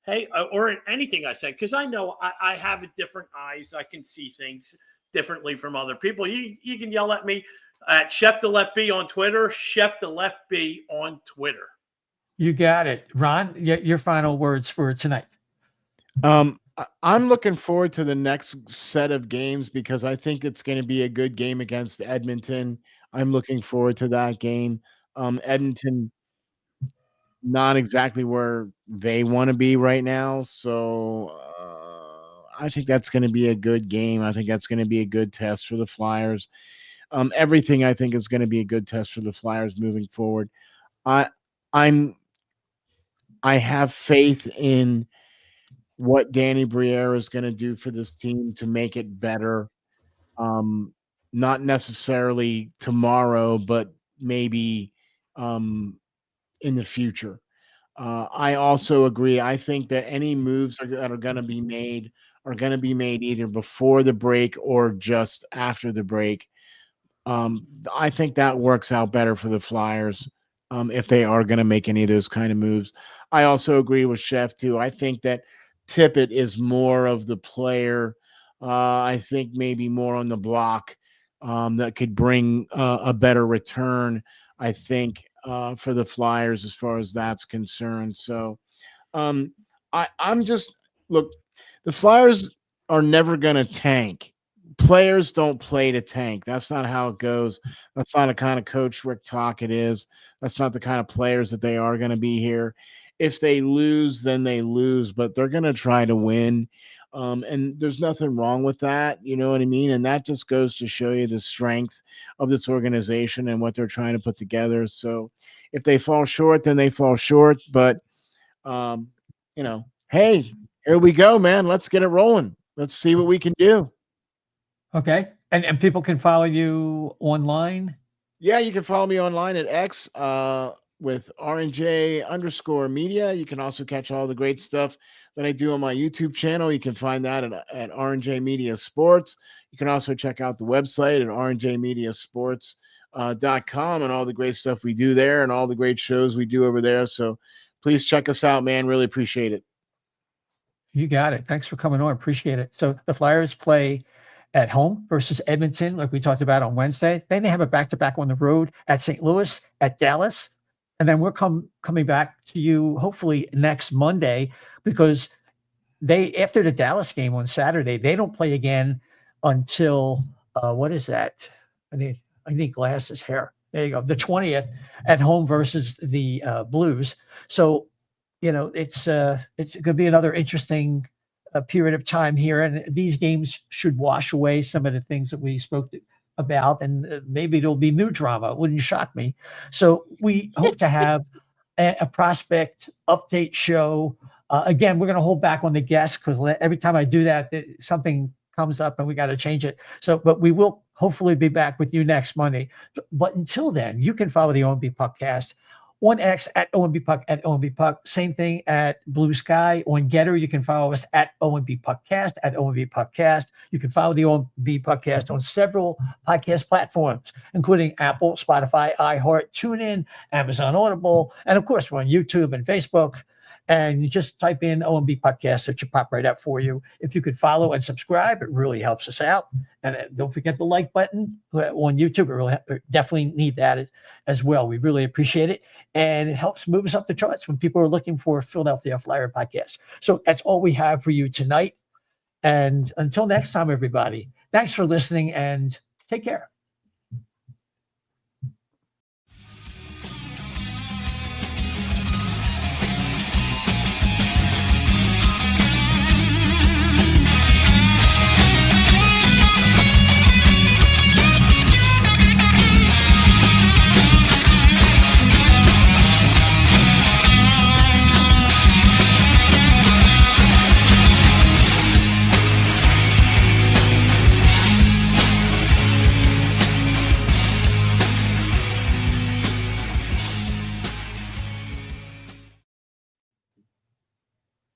hey, or in anything I said, because I know I have a different eyes. I can see things differently from other people. You can yell at me at Chef the Left B on Twitter, Chef the Left B on Twitter. You got it. Ron, your final words for tonight. I'm looking forward to the next set of games because I think it's going to be a good game against Edmonton. I'm looking forward to that game. Edmonton, not exactly where they want to be right now. So I think that's going to be a good game. I think that's going to be a good test for the Flyers. Everything I think is going to be a good test for the Flyers moving forward. I have faith in what Danny Briere is going to do for this team to make it better. Not necessarily tomorrow, but maybe in the future. I also agree. I think that any moves that are going to be made are going to be made either before the break or just after the break. I think that works out better for the Flyers if they are going to make any of those kind of moves. I also agree with Chef, too. I think that Tippett is more of the player. I think maybe more on the block that could bring a better return, I think, for the Flyers as far as that's concerned. So I'm just – look, the Flyers are never going to tank. Players don't play to tank. That's not how it goes. That's not the kind of coach Rick Tocchet is. That's not the kind of players that they are going to be here. If they lose, then they lose, but they're going to try to win. And there's nothing wrong with that. You know what I mean? And that just goes to show you the strength of this organization and what they're trying to put together. So if they fall short, then they fall short. But, hey, here we go, man. Let's get it rolling. Let's see what we can do. Okay. And people can follow you online? Yeah, you can follow me online at X with RNJ_media. You can also catch all the great stuff that I do on my YouTube channel. You can find that at RNJ Media Sports. You can also check out the website at rnjmediasports.com and all the great stuff we do there and all the great shows we do over there. So please check us out, man. Really appreciate it. You got it. Thanks for coming on. Appreciate it. So the Flyers play at home versus Edmonton, like we talked about on Wednesday. Then they have a back-to-back on the road at St. Louis, at Dallas. And then we're coming back to you hopefully next Monday because after the Dallas game on Saturday, they don't play again until, what is that? I need glasses here. There you go. The 20th at home versus the Blues. So, it's going to be another interesting period of time here, and these games should wash away some of the things that we spoke about, and maybe there'll be new drama. It wouldn't shock me. So we hope to have a prospect update show. Again, we're going to hold back on the guests because every time I do that, something comes up and we got to change it. So, but we will hopefully be back with you next Monday. But until then, you can follow the O&B Puckcast on X at O&B Puck at O&B Puck. Same thing at Bluesky. On GETTR, you can follow us at O&B Puckcast at O&B Puckcast. You can follow the O&B Puckcast on several podcast platforms, including Apple, Spotify, iHeart, TuneIn, Amazon Audible, and of course, we're on YouTube and Facebook. And you just type in O&B Puckcast, it should pop right up for you. If you could follow and subscribe, it really helps us out. And don't forget the like button on YouTube. We definitely need that as well. We really appreciate it. And it helps move us up the charts when people are looking for Philadelphia Flyer podcasts. So that's all we have for you tonight. And until next time, everybody, thanks for listening and take care.